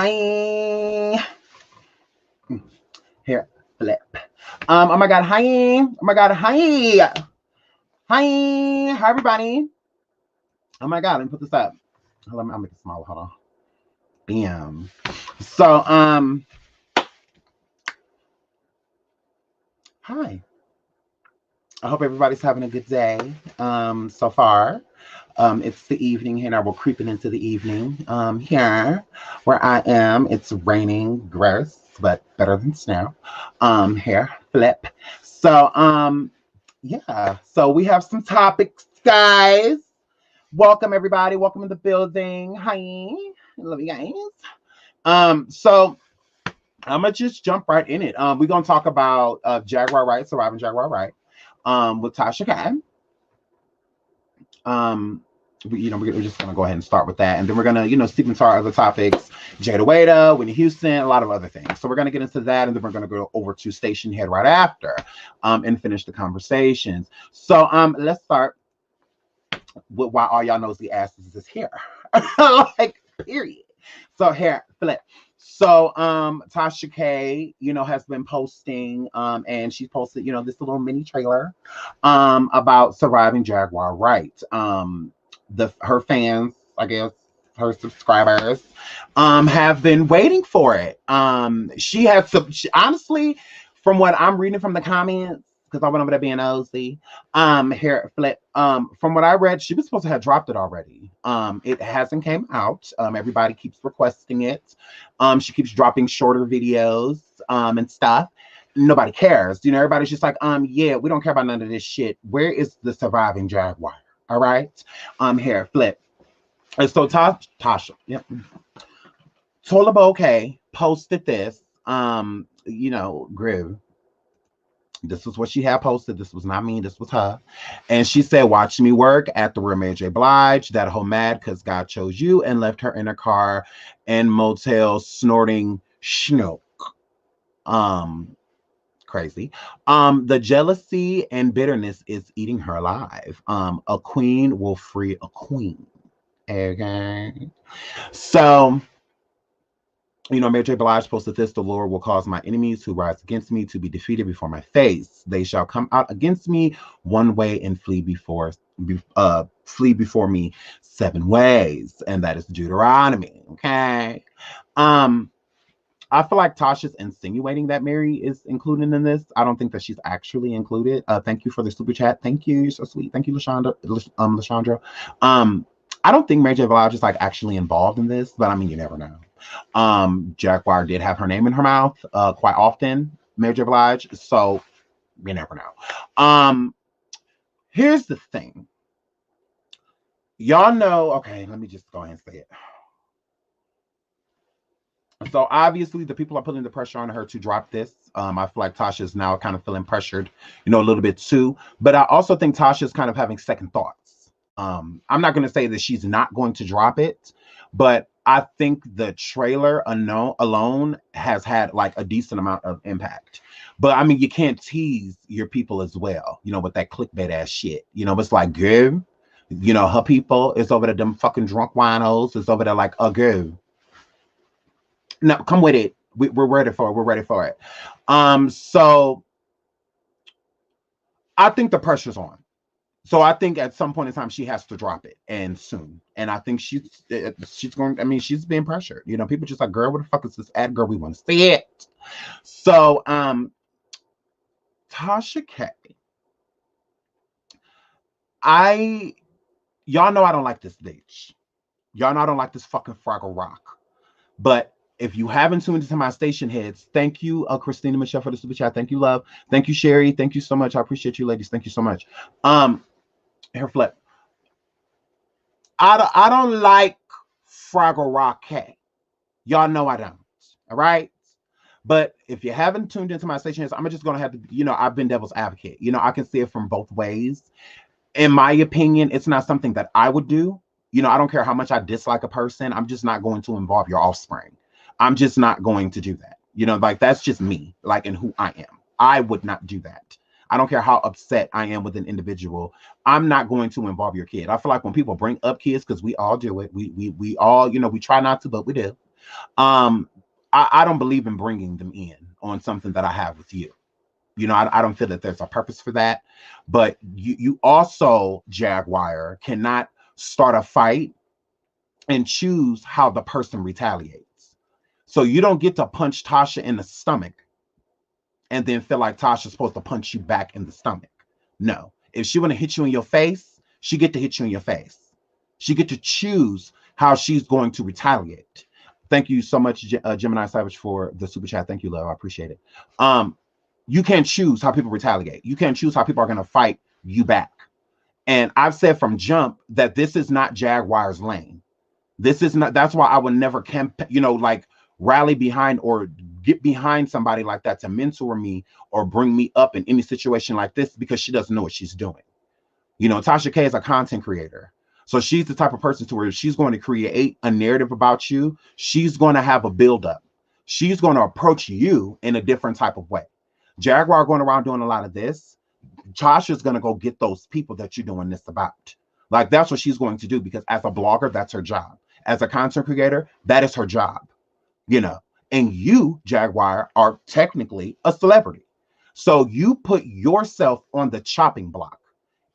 Hi. Here, flip. Oh my god, hi. Oh my god, hi. Hi. Hi everybody. Oh my god, let me put this up. Let me, I'll make it smaller. Hold on. Bam. So, hi. I hope everybody's having a good day. So far. It's the evening here now. We're creeping into the evening. Here where I am, it's raining, gross, but better than snow. Here, flip. So, yeah. So we have some topics, guys. Welcome everybody. Welcome to the building. Hi. Love you guys. So I'm gonna just jump right in it. We're gonna talk about Jaguar Wright, surviving Jaguar Wright, with Tasha K. We're just gonna go ahead and start with that, and then we're gonna steep into our other topics: Jada Waiter, Whitney Houston, a lot of other things. So we're gonna get into that, and then we're gonna go over to Station Head right after, and finish the conversations. So let's start with why all y'all nosy asses is here, like period. So here, flip. So Tasha K, has been posting, and she's posted, this little mini trailer, about surviving Jaguar Wright. Her fans, I guess, her subscribers, have been waiting for it. She has some, honestly, from what I'm reading from the comments, because I went over there being nosy. Here, flip. From what I read, she was supposed to have dropped it already. It hasn't came out. Everybody keeps requesting it. She keeps dropping shorter videos, and stuff. Nobody cares. Everybody's just like, yeah, we don't care about none of this shit. Where is the surviving Jaguar? All right. Here, flip. And so Tasha, yep. Tola Bouquet posted this. Groove. This was what she had posted. This was not me. This was her. And she said, watch me work at the real Mary J. Blige. That whole mad because God chose you, and left her in a car and motel snorting schnook. Crazy. The jealousy and bitterness is eating her alive. A queen will free a queen. Okay. So, Mary J. Blige posted this: the Lord will cause my enemies who rise against me to be defeated before my face. They shall come out against me one way and flee before me 7 ways. And that is Deuteronomy. Okay. I feel like Tasha's insinuating that Mary is included in this. I don't think that she's actually included. Thank you for the super chat. Thank you. You're so sweet. Thank you, Lashandra. I don't think Mary J. Blige is like actually involved in this, but I mean, you never know. Jaguar did have her name in her mouth quite often, Mary J. Blige, so you never know. Here's the thing. Y'all know, okay, let me just go ahead and say it. So obviously the people are putting the pressure on her to drop this. I feel like Tasha is now kind of feeling pressured, a little bit too. But I also think Tasha is kind of having second thoughts. I'm not going to say that she's not going to drop it, but I think the trailer alone has had like a decent amount of impact. But I mean, you can't tease your people as well, with that clickbait ass shit. It's like, girl, her people is over there, them fucking drunk winos is over there like, girl. No, come with it. We're ready for it. We're ready for it. So I think the pressure's on. So I think at some point in time she has to drop it, and soon. And I think she's going. I mean, she's being pressured. People just like, girl, what the fuck is this ad? Girl, we want to see it. So Tasha K. Y'all know I don't like this bitch. Y'all know I don't like this fucking Fraggle Rock. But if you haven't tuned into my station heads, thank you, Christina Michelle, for the super chat. Thank you, love. Thank you, Sherry. Thank you so much. I appreciate you, ladies. Thank you so much. Here, flip. I don't like Fraggle Rock K. Y'all know I don't. All right. But if you haven't tuned into my station heads, I'm just gonna have to, I've been devil's advocate. I can see it from both ways. In my opinion, it's not something that I would do. I don't care how much I dislike a person. I'm just not going to involve your offspring. I'm just not going to do that. Like that's just me, like, and who I am. I would not do that. I don't care how upset I am with an individual. I'm not going to involve your kid. I feel like when people bring up kids, because we all do it, we all, we try not to, but we do. I don't believe in bringing them in on something that I have with you. You know, I don't feel that there's a purpose for that. But you also, Jaguar, cannot start a fight and choose how the person retaliates. So you don't get to punch Tasha in the stomach and then feel like Tasha's supposed to punch you back in the stomach. No. If she want to hit you in your face, she get to hit you in your face. She get to choose how she's going to retaliate. Thank you so much, Gemini Savage, for the super chat. Thank you, love. I appreciate it. You can't choose how people retaliate. You can't choose how people are going to fight you back. And I've said from jump that this is not Jaguar's lane. This is not. That's why I would never rally behind or get behind somebody like that to mentor me or bring me up in any situation like this, because she doesn't know what she's doing. You know, Tasha K is a content creator. So she's the type of person to where she's going to create a narrative about you. She's going to have a buildup. She's going to approach you in a different type of way. Jaguar going around doing a lot of this. Tasha's going to go get those people that you're doing this about. Like, that's what she's going to do, because as a blogger, that's her job. As a content creator, that is her job. You know, and you, Jaguar, are technically a celebrity. So you put yourself on the chopping block.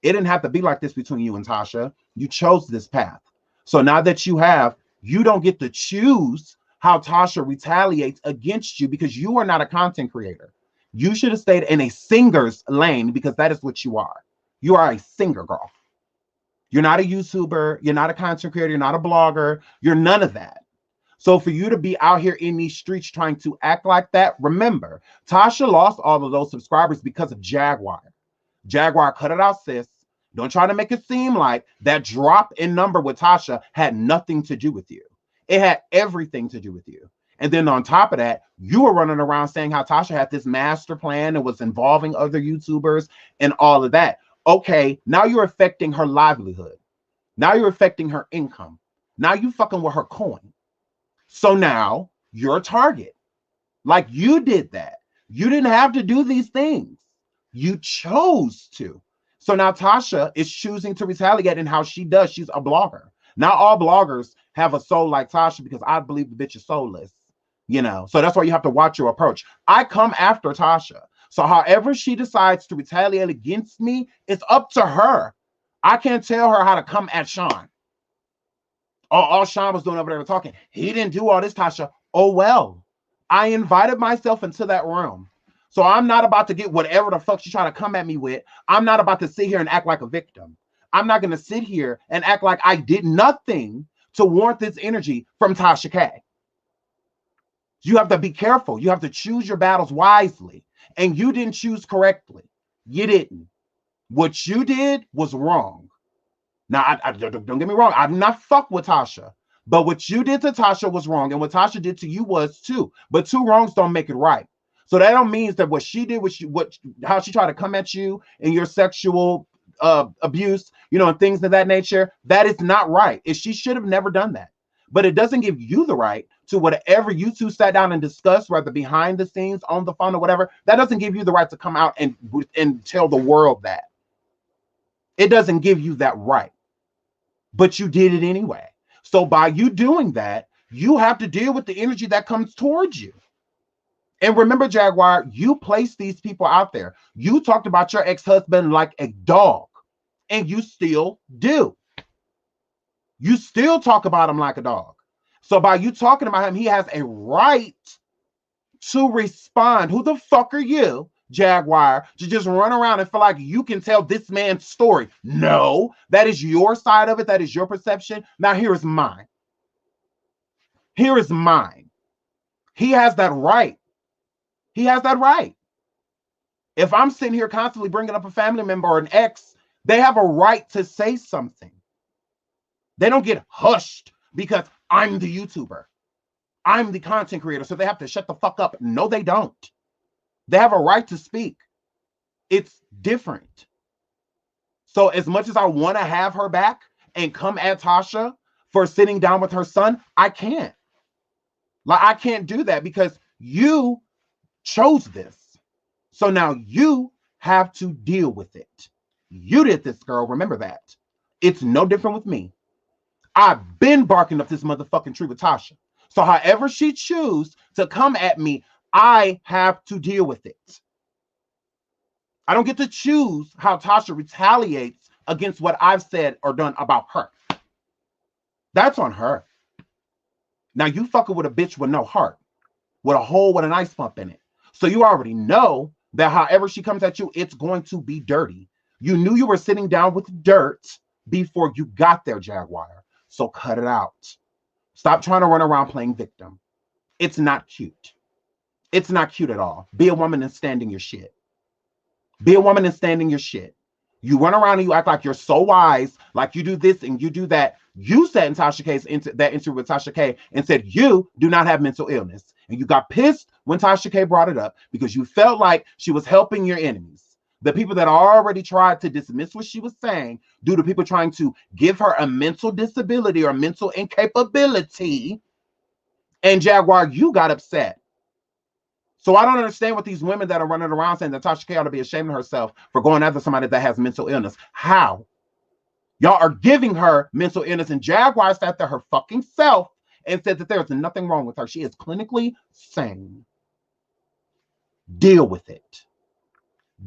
It didn't have to be like this between you and Tasha. You chose this path. So now that you have, you don't get to choose how Tasha retaliates against you, because you are not a content creator. You should have stayed in a singer's lane, because that is what you are. You are a singer, girl. You're not a YouTuber. You're not a content creator. You're not a blogger. You're none of that. So for you to be out here in these streets trying to act like that, remember, Tasha lost all of those subscribers because of Jaguar. Jaguar, cut it out, sis. Don't try to make it seem like that drop in number with Tasha had nothing to do with you. It had everything to do with you. And then on top of that, you were running around saying how Tasha had this master plan and was involving other YouTubers and all of that. Okay, now you're affecting her livelihood. Now you're affecting her income. Now you fucking with her coin. So now you're a target. Like, you did that. You didn't have to do these things. You chose to. So now Tasha is choosing to retaliate in how she does. She's a blogger. Not all bloggers have a soul like Tasha, because I believe the bitch is soulless. You know, so that's why you have to watch your approach. I come after Tasha. So however she decides to retaliate against me, it's up to her. I can't tell her how to come at Sean. All Sean was doing over there talking, he didn't do all this, Tasha. Oh, well, I invited myself into that room. So I'm not about to get whatever the fuck she's trying to come at me with. I'm not about to sit here and act like a victim. I'm not going to sit here and act like I did nothing to warrant this energy from Tasha K. You have to be careful. You have to choose your battles wisely. And you didn't choose correctly. You didn't. What you did was wrong. Now, don't get me wrong. I do not fuck with Tasha. But what you did to Tasha was wrong. And what Tasha did to you was too. But two wrongs don't make it right. So that don't mean that what she did, how she tried to come at you in your sexual abuse, you know, and things of that nature, that is not right. She should have never done that. But it doesn't give you the right to whatever you two sat down and discussed, whether behind the scenes, on the phone, or whatever. That doesn't give you the right to come out and tell the world that. It doesn't give you that right. But you did it anyway. So by you doing that, you have to deal with the energy that comes towards you. And remember, Jaguar, you placed these people out there. You talked about your ex-husband like a dog, and you still do. You still talk about him like a dog. So by you talking about him, he has a right to respond. Who the fuck are you, Jaguar, to just run around and feel like you can tell this man's story? No, that is your side of it. That is your perception. Now here is mine. Here is mine. He has that right. He has that right. If I'm sitting here constantly bringing up a family member or an ex, they have a right to say something. They don't get hushed because I'm the YouTuber. I'm the content creator, so they have to shut the fuck up. No, they don't. They have a right to speak. It's different. So as much as I want to have her back and come at Tasha for sitting down with her son, I can't. Like, I can't do that because you chose this. So now you have to deal with it. You did this, girl. Remember that. It's no different with me. I've been barking up this motherfucking tree with Tasha. So however she chooses to come at me, I have to deal with it. I don't get to choose how Tasha retaliates against what I've said or done about her. That's on her. Now you fucking with a bitch with no heart, with a hole with an ice pump in it. So you already know that however she comes at you, it's going to be dirty. You knew you were sitting down with dirt before you got there, Jaguar. So cut it out. Stop trying to run around playing victim. It's not cute. It's not cute at all. Be a woman and stand in your shit. Be a woman and stand in your shit. You run around and you act like you're so wise, like you do this and you do that. You said in Tasha K's that interview with Tasha K and said you do not have mental illness. And you got pissed when Tasha K brought it up because you felt like she was helping your enemies. The people that already tried to dismiss what she was saying due to people trying to give her a mental disability or mental incapability. And Jaguar, you got upset. So I don't understand what these women that are running around saying that Tasha K ought to be ashamed of herself for going after somebody that has mental illness. How? Y'all are giving her mental illness, and Jaguar sat there her fucking self and said that there's nothing wrong with her. She is clinically sane. Deal with it.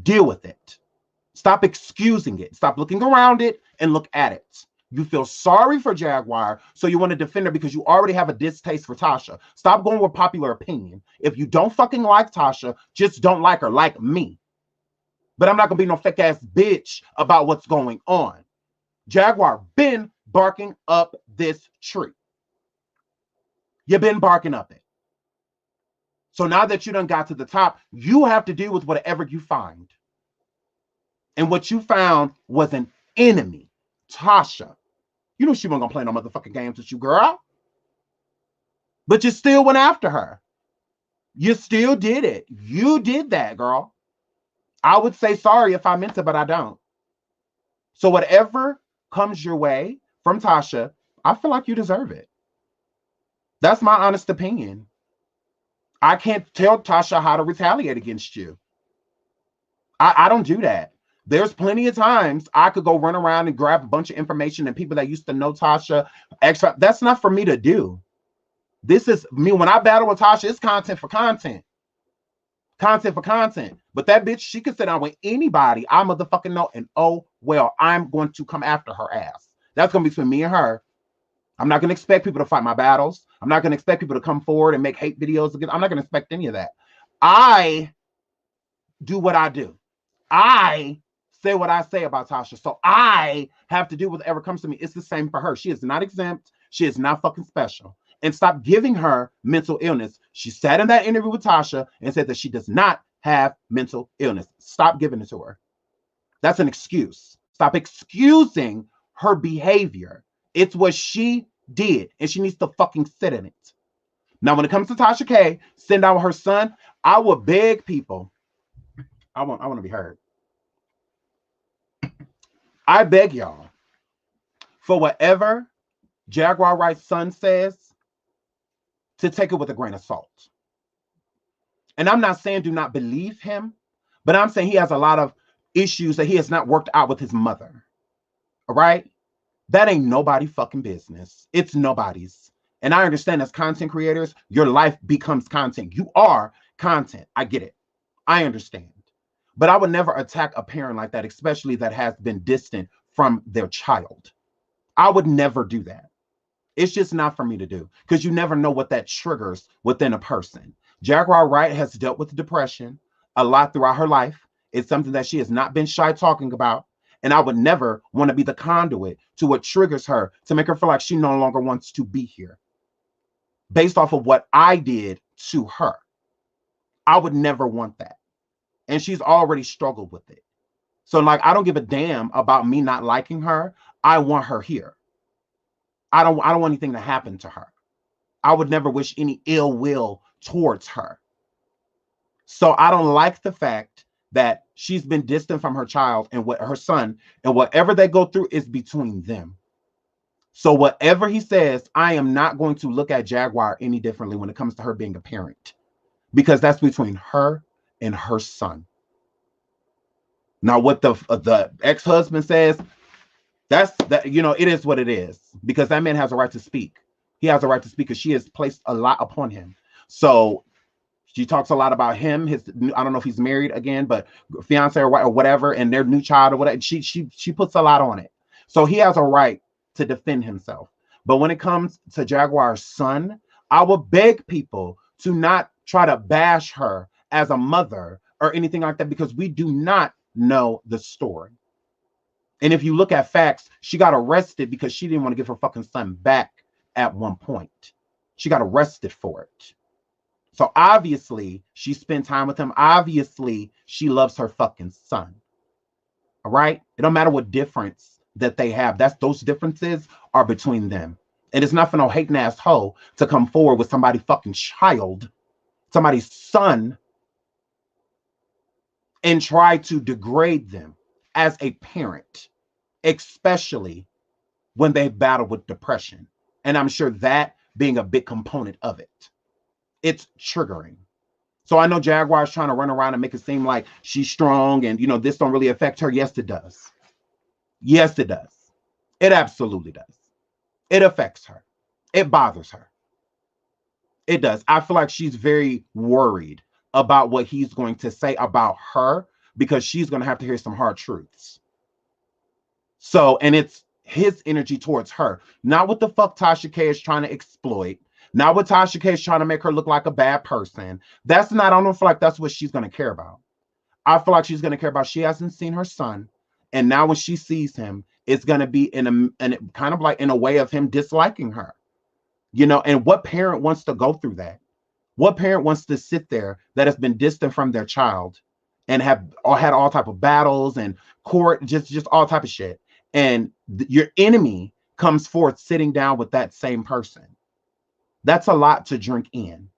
Deal with it. Stop excusing it. Stop looking around it and look at it. You feel sorry for Jaguar, so you want to defend her because you already have a distaste for Tasha. Stop going with popular opinion. If you don't fucking like Tasha, just don't like her, like me. But I'm not going to be no fake ass bitch about what's going on. Jaguar been barking up this tree. You've been barking up it. So now that you done got to the top, you have to deal with whatever you find. And what you found was an enemy. Tasha. You know she wasn't gonna play no motherfucking games with you, girl. But you still went after her. You still did it. You did that, girl. I would say sorry if I meant it, but I don't. So whatever comes your way from Tasha, I feel like you deserve it. That's my honest opinion. I can't tell Tasha how to retaliate against you. I don't do that. There's plenty of times I could go run around and grab a bunch of information and people that used to know Tasha extra. That's not for me to do. This is me. When I battle with Tasha, it's content for content. Content for content. But that bitch, she can sit down with anybody I motherfucking know, and oh, well, I'm going to come after her ass. That's going to be between me and her. I'm not going to expect people to fight my battles. I'm not going to expect people to come forward and make hate videos again. I'm not going to expect any of that. I do what I do. I say what I say about Tasha. So I have to do whatever comes to me. It's the same for her. She is not exempt. She is not fucking special. And stop giving her mental illness. She sat in that interview with Tasha and said that she does not have mental illness. Stop giving it to her. That's an excuse. Stop excusing her behavior. It's what she did, and she needs to fucking sit in it. Now, when it comes to Tasha K, sitting down with her son, I would beg people. I want to be heard. I beg y'all, for whatever Jaguar Wright's son says, to take it with a grain of salt. And I'm not saying do not believe him, but I'm saying he has a lot of issues that he has not worked out with his mother. All right? That ain't nobody's fucking business. It's nobody's. And I understand as content creators, your life becomes content. You are content. I get it. I understand. But I would never attack a parent like that, especially that has been distant from their child. I would never do that. It's just not for me to do, because you never know what that triggers within a person. Jaguar Wright has dealt with depression a lot throughout her life. It's something that she has not been shy talking about. And I would never want to be the conduit to what triggers her to make her feel like she no longer wants to be here based off of what I did to her. I would never want that. And she's already struggled with it. So like, I don't give a damn about me not liking her. I want her here. I don't want anything to happen to her. I would never wish any ill will towards her. So I don't like the fact that she's been distant from her child and what her son, and whatever they go through is between them. So whatever he says, I am not going to look at Jaguar any differently when it comes to her being a parent, because that's between her and her son. Now, what the ex-husband says, that's that, you know, it is what it is, because that man has a right to speak He has a right to speak because she has placed a lot upon him. So she talks a lot about him, his, I don't know if he's married again, but fiance or whatever, and their new child or whatever. She puts a lot on it. So he has a right to defend himself. But when it comes to Jaguar's son, I will beg people to not try to bash her as a mother or anything like that, because we do not know the story. And if you look at facts, she got arrested because she didn't want to give her fucking son back at one point. She got arrested for it. So obviously she spent time with him. Obviously she loves her fucking son. All right. It don't matter what difference that they have. Those differences are between them. And it's not for no hating ass hoe to come forward with somebody's fucking child, somebody's son, and try to degrade them as a parent, especially when they battle with depression. And I'm sure that being a big component of it. It's triggering. So I know Jaguar's trying to run around and make it seem like she's strong and, this don't really affect her. Yes, it does. Yes, it does. It absolutely does. It affects her. It bothers her. It does. I feel like she's very worried about what he's going to say about her, because she's going to have to hear some hard truths. So, and it's his energy towards her, not what the fuck Tasha K is trying to exploit. Not what Tasha K is trying to make her look like a bad person. I don't feel like that's what she's going to care about. I feel like she's going to care about, she hasn't seen her son. And now when she sees him, it's going to be in a kind of like in a way of him disliking her. And what parent wants to go through that? What parent wants to sit there that has been distant from their child and have had all type of battles and court, just all type of shit. And your enemy comes forth sitting down with that same person. That's a lot to drink in.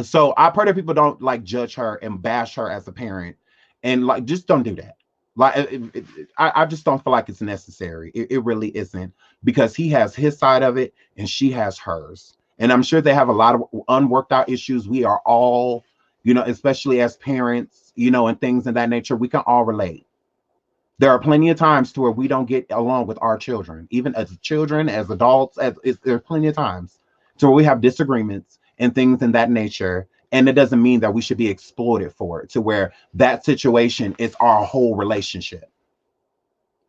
So I pray that people don't like judge her and bash her as a parent, and like just don't do that. Like I just don't feel like it's necessary. It really isn't, because he has his side of it and she has hers. And I'm sure they have a lot of unworked out issues. We are all, especially as parents, and things of that nature, we can all relate. There are plenty of times to where we don't get along with our children, even as children, as adults. There's plenty of times to where we have disagreements and things in that nature. And it doesn't mean that we should be exploited for it, to where that situation is our whole relationship.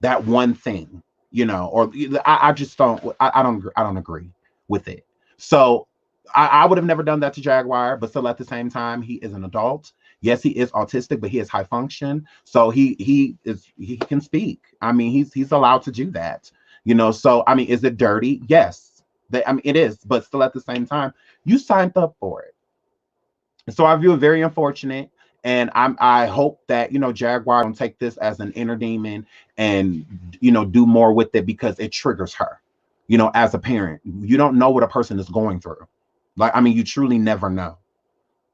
That one thing, or I just I don't agree with it. So I would have never done that to Jaguar, but still at the same time, he is an adult. Yes, he is autistic, but he is high function. So he can speak. I mean, he's allowed to do that. So I mean, is it dirty? Yes. It is, but still at the same time, you signed up for it. So I view it very unfortunate. And I hope that, Jaguar don't take this as an inner demon and, do more with it, because it triggers her, as a parent. You don't know what a person is going through. You truly never know.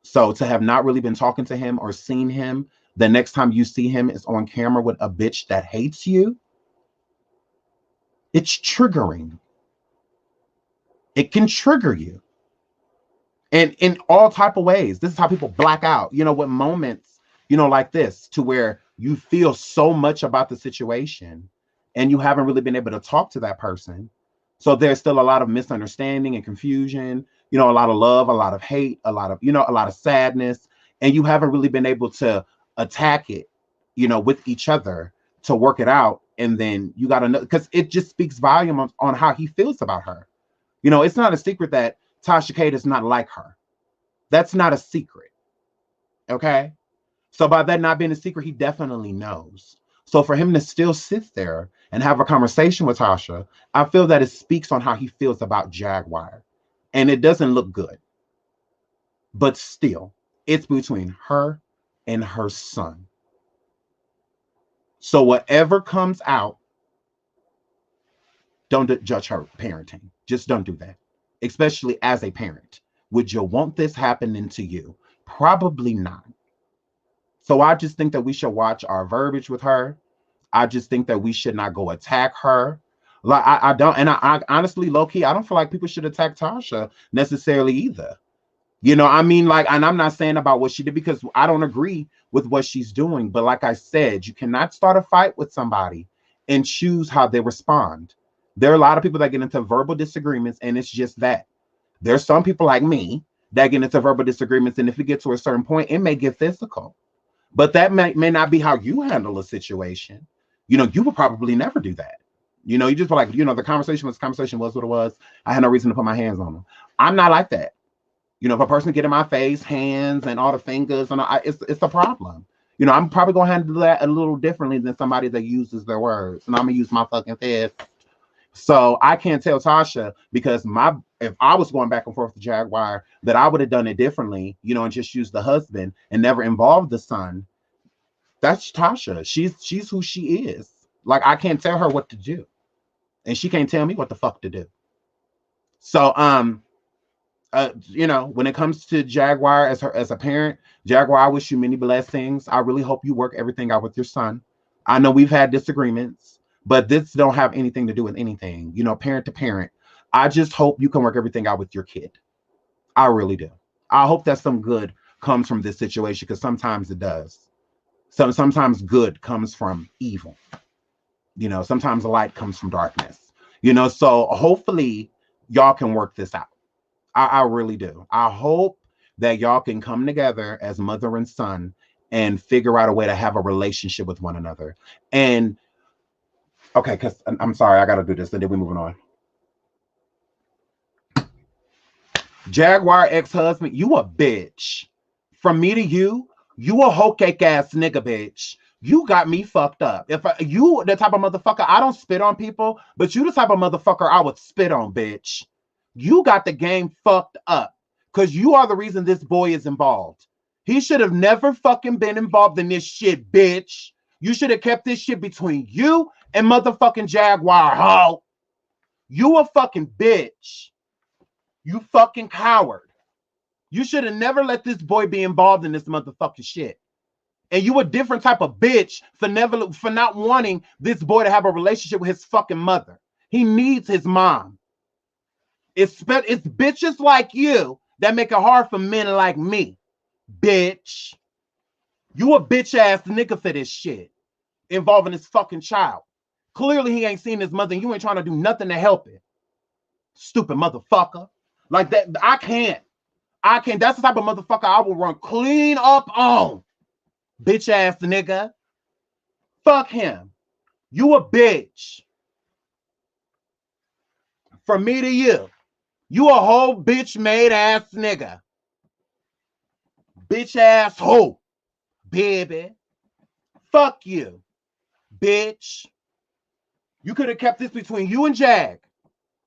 So to have not really been talking to him or seen him, the next time you see him is on camera with a bitch that hates you, it's triggering. It can trigger you. And in all type of ways. This is how people black out, with moments, like this, to where you feel so much about the situation and you haven't really been able to talk to that person. So there's still a lot of misunderstanding and confusion, a lot of love, a lot of hate, a lot of sadness. And you haven't really been able to attack it, with each other to work it out. And then you got to know, because it just speaks volume on how he feels about her. It's not a secret that Tasha K does not like her. That's not a secret. Okay. So by that not being a secret, he definitely knows. So for him to still sit there and have a conversation with Tasha, I feel that it speaks on how he feels about Jaguar. And it doesn't look good. But still, it's between her and her son. So whatever comes out, don't judge her parenting. Just don't do that. Especially as a parent. Would you want this happening to you? Probably not. So I just think that we should watch our verbiage with her. I just think that we should not go attack her. Like I don't, and I honestly, low key, I don't feel like people should attack Tasha necessarily either. And I'm not saying about what she did, because I don't agree with what she's doing. But like I said, you cannot start a fight with somebody and choose how they respond. There are a lot of people that get into verbal disagreements, and it's just that. There's some people like me that get into verbal disagreements, and if it gets to a certain point, it may get physical. But that may not be how you handle a situation. You would probably never do that. You just feel like, the conversation was what it was. I had no reason to put my hands on them. I'm not like that. If a person get in my face, hands and all the fingers, and it's a problem. I'm probably gonna handle that a little differently than somebody that uses their words, and I'm gonna use my fucking fist. So I can't tell Tasha, because if I was going back and forth with Jaguar, that I would have done it differently, and just used the husband and never involved the son. That's Tasha. She's who she is. Like, I can't tell her what to do, and she can't tell me what the fuck to do. So when it comes to Jaguar as a parent, Jaguar, I wish you many blessings. I really hope you work everything out with your son. I know we've had disagreements, but this don't have anything to do with anything, parent to parent. I just hope you can work everything out with your kid. I really do. I hope that some good comes from this situation, because sometimes it does. Sometimes good comes from evil. Sometimes light comes from darkness. So hopefully y'all can work this out. I really do. I hope that y'all can come together as mother and son and figure out a way to have a relationship with one another. And okay, because I'm sorry, I gotta do this, and then we're moving on. Jaguar ex-husband, you a bitch. From me to you, you a hoe cake ass nigga bitch. You got me fucked up. If you the type of motherfucker, I don't spit on people, but you the type of motherfucker I would spit on, bitch. You got the game fucked up, because you are the reason this boy is involved. He should have never fucking been involved in this shit, bitch. You should have kept this shit between you and motherfucking Jaguar, hoe. You a fucking bitch. You fucking coward. You should have never let this boy be involved in this motherfucking shit. And you a different type of bitch for not wanting this boy to have a relationship with his fucking mother. He needs his mom. It's bitches like you that make it hard for men like me, bitch. You a bitch ass nigga for this shit involving his fucking child. Clearly he ain't seen his mother, and you ain't trying to do nothing to help it. Stupid motherfucker. Like that, I can't. That's the type of motherfucker I will run clean up on. Bitch ass nigga. Fuck him. You a bitch. From me to you. You a whole bitch made ass nigga. Bitch ass hoe. Baby. Fuck you. Bitch. You could have kept this between you and Jag.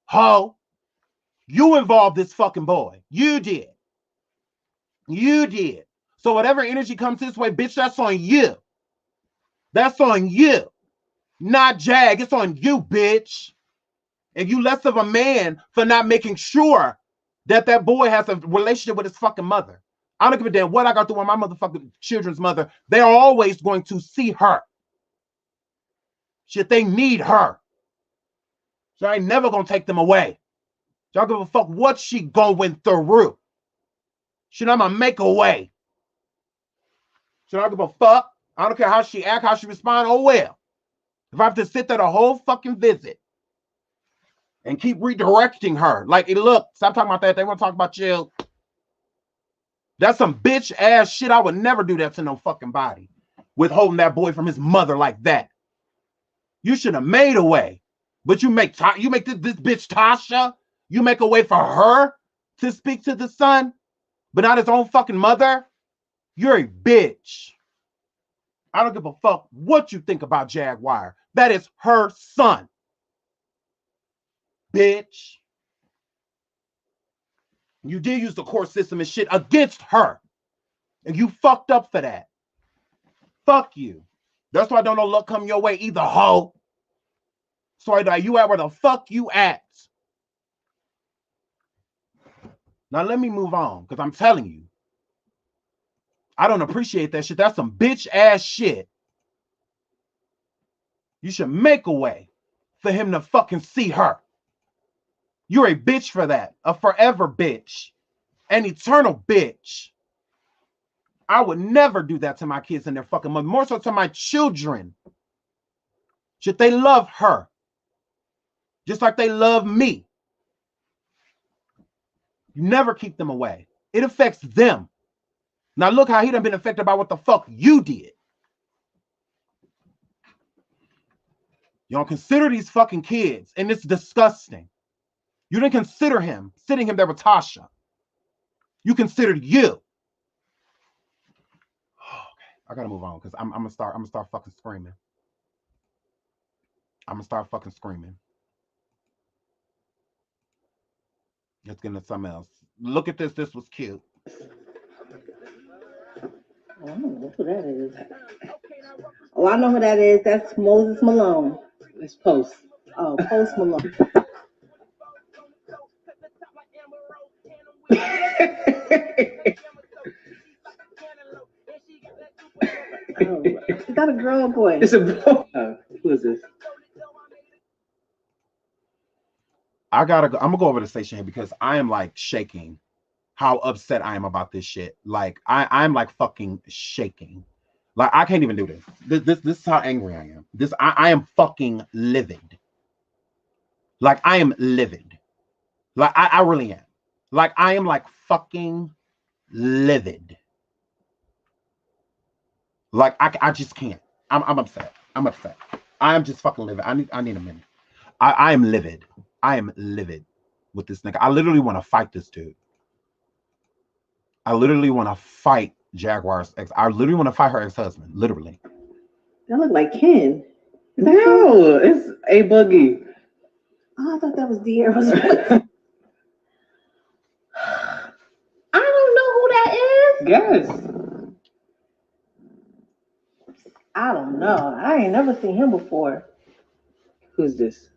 Ho. You involved this fucking boy. You did. You did. So whatever energy comes this way, bitch, that's on you. That's on you. Not Jag. It's on you, bitch. And you less of a man for not making sure that boy has a relationship with his fucking mother. I don't give a damn what I got to do with my motherfucking children's mother. They're always going to see her. Shit, they need her. So I ain't never gonna take them away. Y'all give a fuck what she going through. Shit, I'ma make a way. So I don't give a fuck. I don't care how she act, how she respond. Oh well. If I have to sit there the whole fucking visit and keep redirecting her, like, look, stop talking about that. They want to talk about you. That's some bitch ass shit. I would never do that to no fucking body. Withholding that boy from his mother like that. You should have made a way, but you make this bitch Tasha. You make a way for her to speak to the son, but not his own fucking mother. You're a bitch. I don't give a fuck what you think about Jaguar. That is her son. Bitch. You did use the court system and shit against her. And you fucked up for that. Fuck you. That's why I don't know luck come your way either, hoe. Sorry, that you at where the fuck you at. Now let me move on, because I'm telling you, I don't appreciate that shit. That's some bitch ass shit. You should make a way for him to fucking see her. You're a bitch for that. A forever bitch. An eternal bitch. I would never do that to my kids and their fucking mother. More so to my children. Should they love her? Just like they love me. You never keep them away. It affects them. Now look how he done been affected by what the fuck you did. You don't consider these fucking kids, and it's disgusting. You didn't consider him sitting him there with Tasha. You considered you. Okay, I gotta move on because I'm gonna start fucking screaming. I'm gonna start fucking screaming. Let's get into something else. Look at this. This was cute. I don't know who that is. Oh, I know who that is. That's Moses Malone. It's Post. Oh, Post Malone. Oh, is that a girl or boy? It's a boy. Who is this? I'm gonna go over the station here because I am like shaking how upset I am about this shit. Like I'm like fucking shaking. Like I can't even do this. This is how angry I am. I am fucking livid. Like I am livid. Like I really am. Like I am like fucking livid. Like I just can't. I'm upset. I'm upset. I am just fucking livid. I need a minute. I am livid. I am livid with this nigga. I literally want to fight this dude. I literally want to fight Jaguar's ex. I literally want to fight her ex-husband. Literally. That look like Ken. No, it's A Boogie. Oh, I thought that was De'Ara's. I don't know who that is. Yes. I don't know. I ain't never seen him before. Who's this?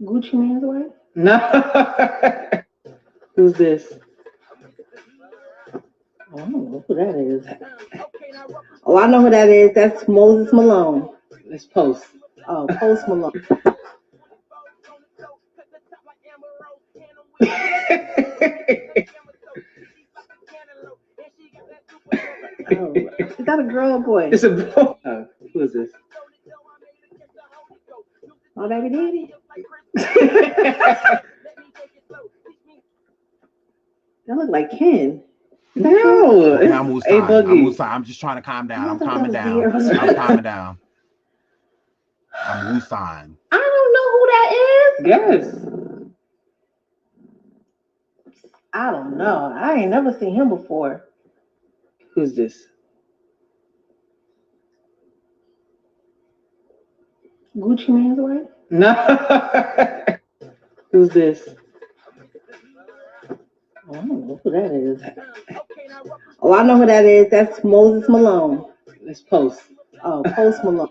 Gucci Mane's wife? No. Who's this? I don't know who that is. Oh, I know who that is. That's Moses Malone. It's Post. Oh, Post Malone. Oh, is that a girl or boy? It's a boy. Who is this? Oh, baby daddy. That look like Ken. No, Okay, it's A Boogie. I'm just trying to calm down. I'm calming down. I'm calming down. I'm Wusan. I don't know who that is. Yes. I don't know. I ain't never seen him before. Who's this? Gucci Mane's wife? No. Who's this? I don't know who that is. Oh, I know who that is. That's Moses Malone. It's Post. Oh, Post Malone.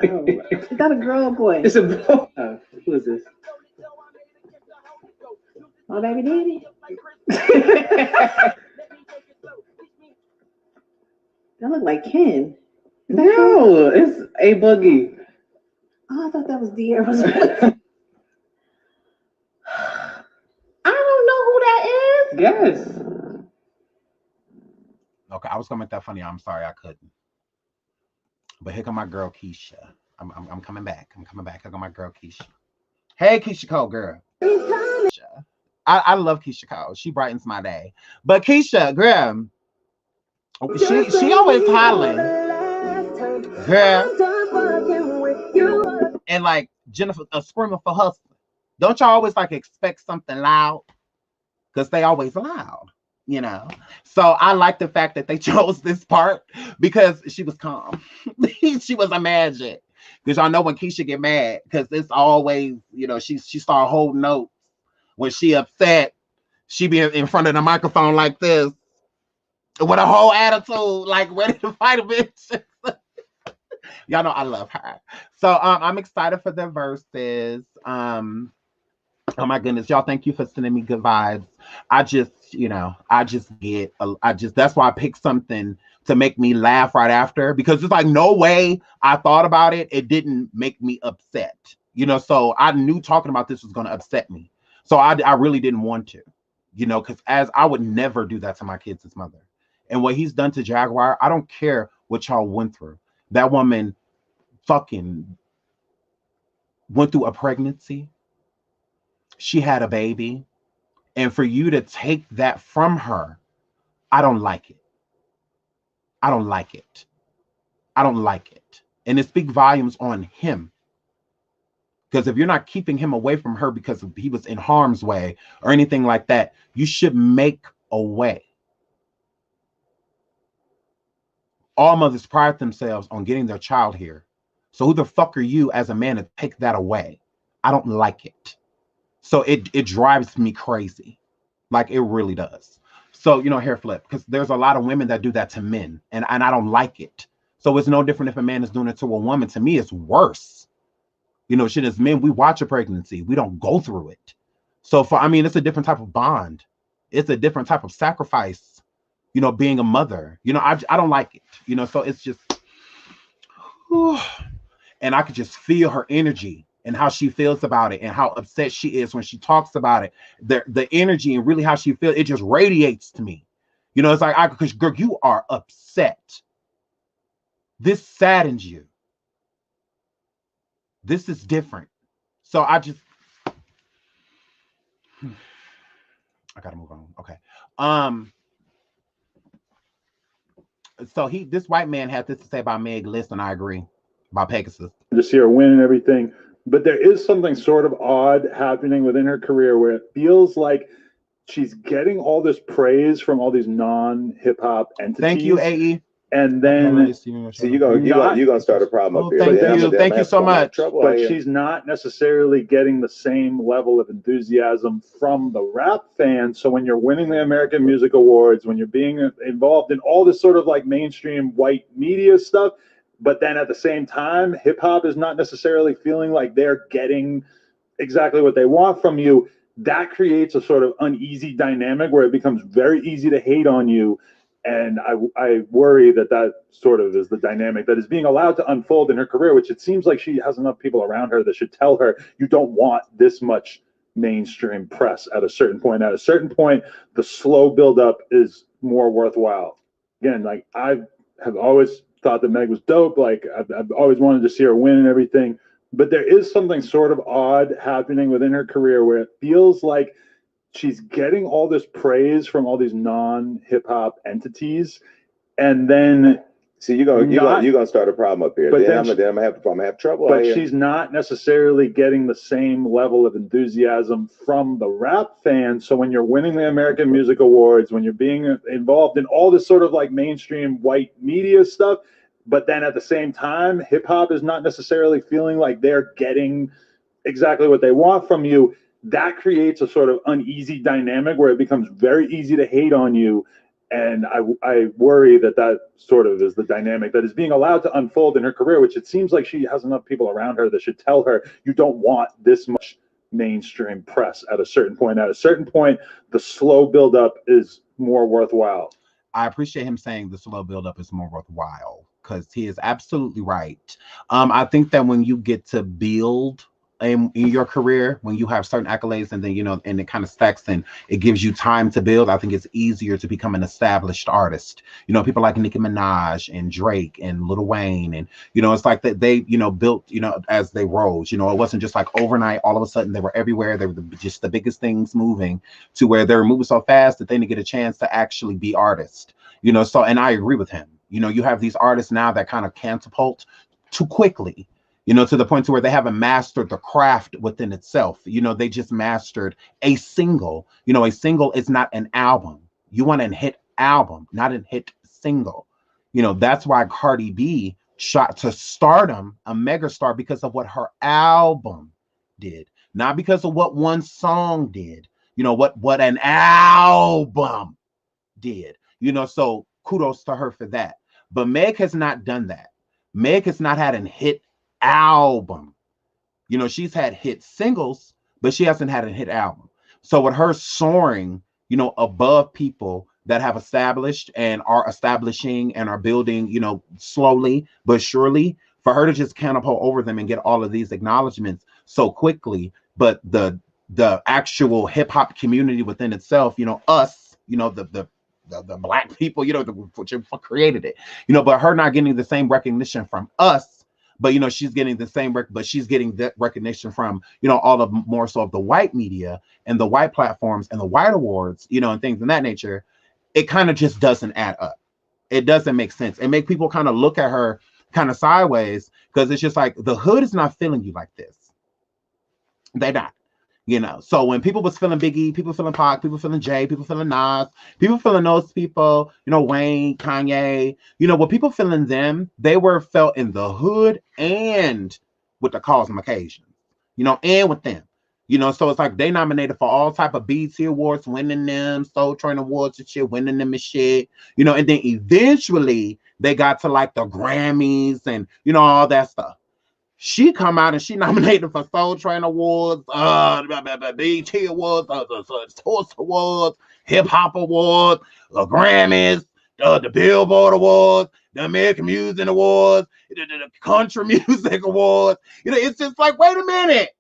Oh, is that a girl or boy? It's a boy. Who is this? Oh, baby daddy. That look like Ken. No, it's A Boogie. Oh, I thought that was De'Ara's. I don't know who that is. Yes. Okay, I was gonna make that funny. I'm sorry I couldn't. But here come my girl Keisha. I'm coming back. I'm coming back. Here come my girl Keisha. Hey Keisha Cole, girl. Keisha. I love Keisha Cole. She brightens my day. But Keisha, girl, she always hollering, girl, and like Jennifer screaming for husband. Don't y'all always like expect something loud? Because they always loud, you know. So I like the fact that they chose this part because she was calm. She was a magic. Because y'all know when Keisha get mad, because it's always, you know, she start holding notes. When she upset, she be in front of the microphone like this with a whole attitude, like ready to fight a bitch. Y'all know I love her. So I'm excited for the verses. Oh my goodness, y'all, thank you for sending me good vibes. That's why I picked something to make me laugh right after, because it's like no way I thought about it. It didn't make me upset, you know, so I knew talking about this was going to upset me. So I really didn't want to, because as I would never do that to my kids' mother. And what he's done to Jaguar, I don't care what y'all went through. That woman fucking went through a pregnancy. She had a baby. And for you to take that from her, I don't like it. I don't like it. I don't like it. And it speaks volumes on him. Because if you're not keeping him away from her because he was in harm's way or anything like that, you should make a way. All mothers pride themselves on getting their child here. So who the fuck are you as a man to take that away? I don't like it. So it drives me crazy. Like it really does. So, hair flip, because there's a lot of women that do that to men, and I don't like it. So it's no different if a man is doing it to a woman. To me, it's worse. Shit, as men, we watch a pregnancy. We don't go through it. So it's a different type of bond. It's a different type of sacrifice, being a mother. I don't like it. So it's just, whew. And I could just feel her energy and how she feels about it and how upset she is when she talks about it. The energy and really how she feels, it just radiates to me. It's like, because girl, you are upset. This saddens you. This is different. So I gotta move on. Okay. So this white man had this to say about Meg. Listen, I agree about Pegasus. To see her win and everything, but there is something sort of odd happening within her career where it feels like she's getting all this praise from all these non-hip hop entities. Thank you, AE. And then so you're gonna start a problem up here. Thank you so much. But she's not necessarily getting the same level of enthusiasm from the rap fans. So when you're winning the American Music Awards, when you're being involved in all this sort of like mainstream white media stuff, but then at the same time, hip hop is not necessarily feeling like they're getting exactly what they want from you. That creates a sort of uneasy dynamic where it becomes very easy to hate on you. And I worry that sort of is the dynamic that is being allowed to unfold in her career, which it seems like she has enough people around her that should tell her, you don't want this much mainstream press at a certain point. At a certain point, the slow buildup is more worthwhile. Again, like I have always thought that Meg was dope. Like I've always wanted to see her win and everything. But there is something sort of odd happening within her career where it feels like she's getting all this praise from all these non-hip hop entities, and then you're gonna start a problem up here. But then I'm gonna have trouble. But she's not necessarily getting the same level of enthusiasm from the rap fans. So when you're winning the American Music Awards, when you're being involved in all this sort of like mainstream white media stuff, but then at the same time, hip hop is not necessarily feeling like they're getting exactly what they want from you. That creates a sort of uneasy dynamic where it becomes very easy to hate on you. And I worry that sort of is the dynamic that is being allowed to unfold in her career, which it seems like she has enough people around her that should tell her, you don't want this much mainstream press at a certain point. At a certain point, the slow buildup is more worthwhile. I appreciate him saying the slow buildup is more worthwhile because he is absolutely right. I think that when you get to build in your career, when you have certain accolades and then and it kind of stacks and it gives you time to build, I think it's easier to become an established artist. People like Nicki Minaj and Drake and Lil Wayne, and it's like that they built as they rose. It wasn't just like overnight all of a sudden they were everywhere. They were just the biggest things moving to where they were moving so fast that they didn't get a chance to actually be artists. So, and I agree with him. You have these artists now that kind of catapult too quickly, to the point to where they haven't mastered the craft within itself. They just mastered a single. A single is not an album. You want a hit album, not a hit single. That's why Cardi B shot to stardom, a megastar, because of what her album did, not because of what one song did. What an album did. So kudos to her for that. But Meg has not done that. Meg has not had a hit album. She's had hit singles, but she hasn't had a hit album. So with her soaring, above people that have established and are establishing and are building, slowly but surely, for her to just catapult over them and get all of these acknowledgments so quickly, but the the actual hip hop community within itself, us, the black people, which created it, but her not getting the same recognition from us, but she's getting the same but she's getting that recognition from all of more so of the white media and the white platforms and the white awards, and things in that nature. It kind of just doesn't add up. It doesn't make sense. It make people kind of look at her kind of sideways, because it's just like the hood is not feeling you like this. They not. So when people was feeling Biggie, people feeling Pac, people feeling Jay, people feeling Nas, people feeling those people, Wayne, Kanye, when people feeling them, they were felt in the hood and with the cause and occasion, and with them, so it's like they nominated for all type of BET awards, winning them, Soul Train awards and shit, winning them and shit, and then eventually they got to like the Grammys and, all that stuff. She come out and she nominated for Soul Train Awards, BET Awards, Source Awards, Hip Hop Awards, the Grammys, the Billboard Awards, the American Music Awards, the Country Music Awards. It's just like, wait a minute.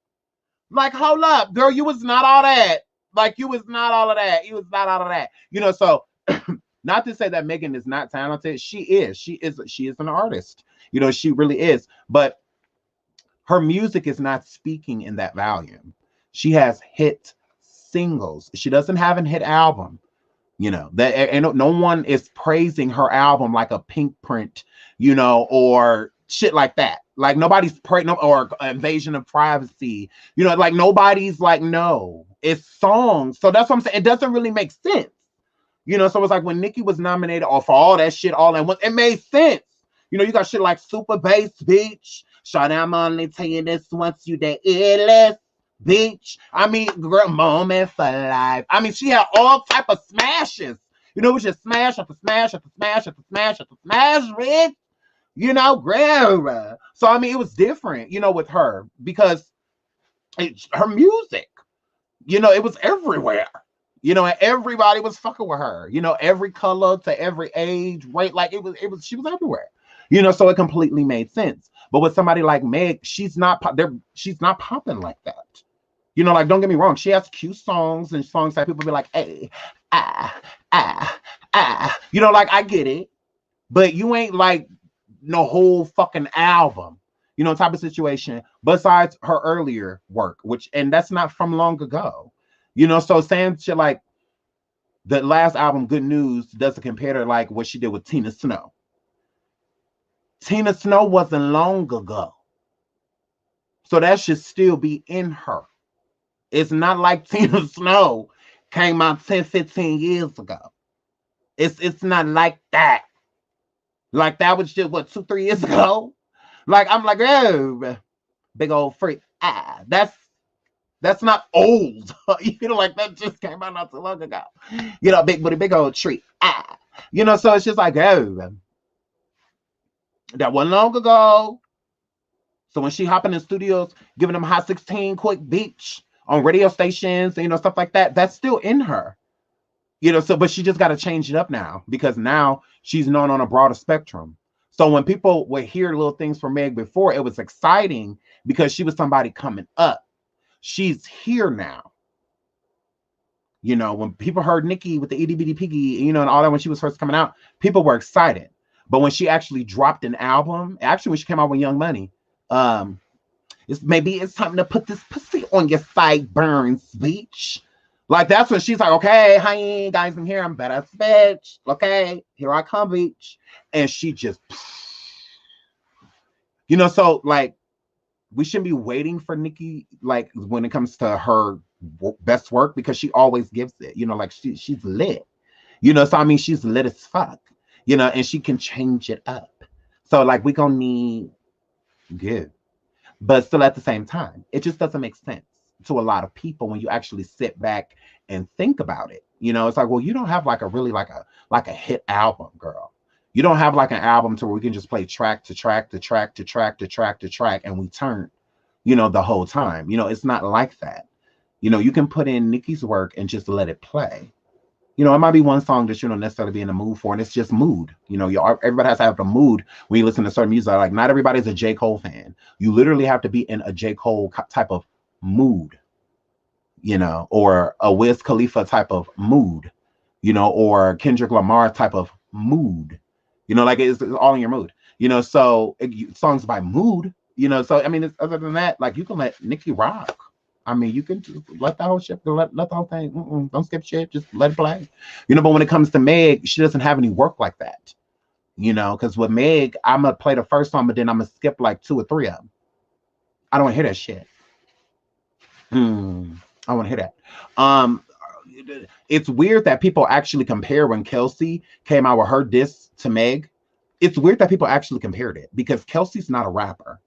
Like, hold up, girl, you was not all that. Like, you was not all of that. You was not all of that. So not to say that Megan is not talented. She is. She is an artist. She really is. But her music is not speaking in that volume. She has hit singles. She doesn't have a hit album. That and no one is praising her album like a Pink Print, or shit like that. Like nobody's or Invasion of Privacy. Like nobody's like, no, it's songs. So that's what I'm saying. It doesn't really make sense. So it's like when Nicki was nominated for all that shit all at once, it made sense. You got shit like Super Bass Beach. Shawty, I'm only tell you this once, you the illest bitch. I mean, girl, moment for life. I mean, she had all type of smashes. It was just smash after smash after smash after smash after smash, Rick. Girl. So, I mean, it was different, with her, because her music, it was everywhere. And everybody was fucking with her. Every color to every age, right? Like she was everywhere. So it completely made sense. But with somebody like Meg, she's not popping like that. Like, don't get me wrong, she has cute songs and songs that people be like, hey, like, I get it. But you ain't like no whole fucking album, type of situation, besides her earlier work, and that's not from long ago. So saying shit like the last album, Good News, doesn't compare to like what she did with Tina Snow. Tina Snow wasn't long ago. So that should still be in her. It's not like Tina Snow came out 10, 15 years ago. It's not like that. Like that was just, 2, 3 years ago? Like, I'm like, oh, big old freak. That's not old. Like that just came out not too long ago. Big booty, big old tree. So it's just like, oh, that wasn't long ago. So when she hopping in studios, giving them hot 16 quick beach on radio stations, stuff like that, that's still in her. So, but she just got to change it up now, because now she's known on a broader spectrum. So when people would hear little things from Meg before, it was exciting because she was somebody coming up. She's here now. When people heard Nicki with the itty bitty piggy, and all that when she was first coming out, people were excited. But when she actually dropped an album, actually when she came out with Young Money, it's time to put this pussy on your sideburns, bitch. Like that's when she's like, okay, hi guys, I'm here, I'm badass bitch. Okay, here I come, bitch. And she just, so like we shouldn't be waiting for Nicki, like when it comes to her best work, because she always gives it. Like she's lit. So I mean, she's lit as fuck. And she can change it up. So like we gonna need good, but still at the same time, it just doesn't make sense to a lot of people when you actually sit back and think about it. It's like, well, you don't have like a really like a hit album, girl. You don't have like an album to where we can just play track to track to track to track to track to track and we turn, the whole time. It's not like that. You can put in Nicki's work and just let it play. It might be one song that you don't necessarily be in the mood for, and it's just mood. Everybody has to have the mood when you listen to certain music. Like, not everybody's a J. Cole fan. You literally have to be in a J. Cole type of mood. you know, or a Wiz Khalifa type of mood, you know, or Kendrick Lamar type of mood, you know, like it's all in your mood, you know. So songs by mood, you know. So I mean, it's, other than that, like you can let Nicki rock. I mean, you can just let the whole shit, let the whole thing. Don't skip shit, just let it play, you know. But when it comes to Meg, she doesn't have any work like that, you know. Because with Meg, I'm gonna play the first song, but then I'm gonna skip like 2 or 3 of them. I don't want to hear that shit. I want to hear that. Um, it's weird that people actually compare when Kelsey came out with her diss to Meg. It's weird that people actually compared it because Kelsey's not a rapper.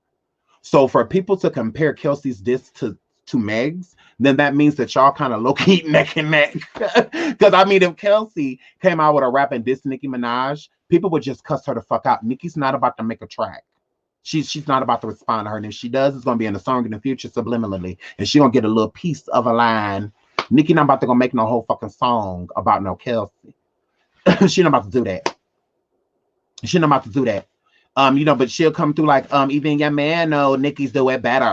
So for people to compare Kelsey's diss to Meg's, then that means that y'all kind of low key neck and neck. Because I mean, if Kelsey came out with a rap and diss Nicki Minaj, people would just cuss her the fuck out. Nicki's not about to make a track. She's not about to respond to her. And if she does, it's gonna be in a song in the future subliminally. And she gonna get a little piece of a line. Nicki not about to go make no whole fucking song about no Kelsey. She not about to do that. She not about to do that. You know, but she'll come through like, even your man know Nicki's do it better.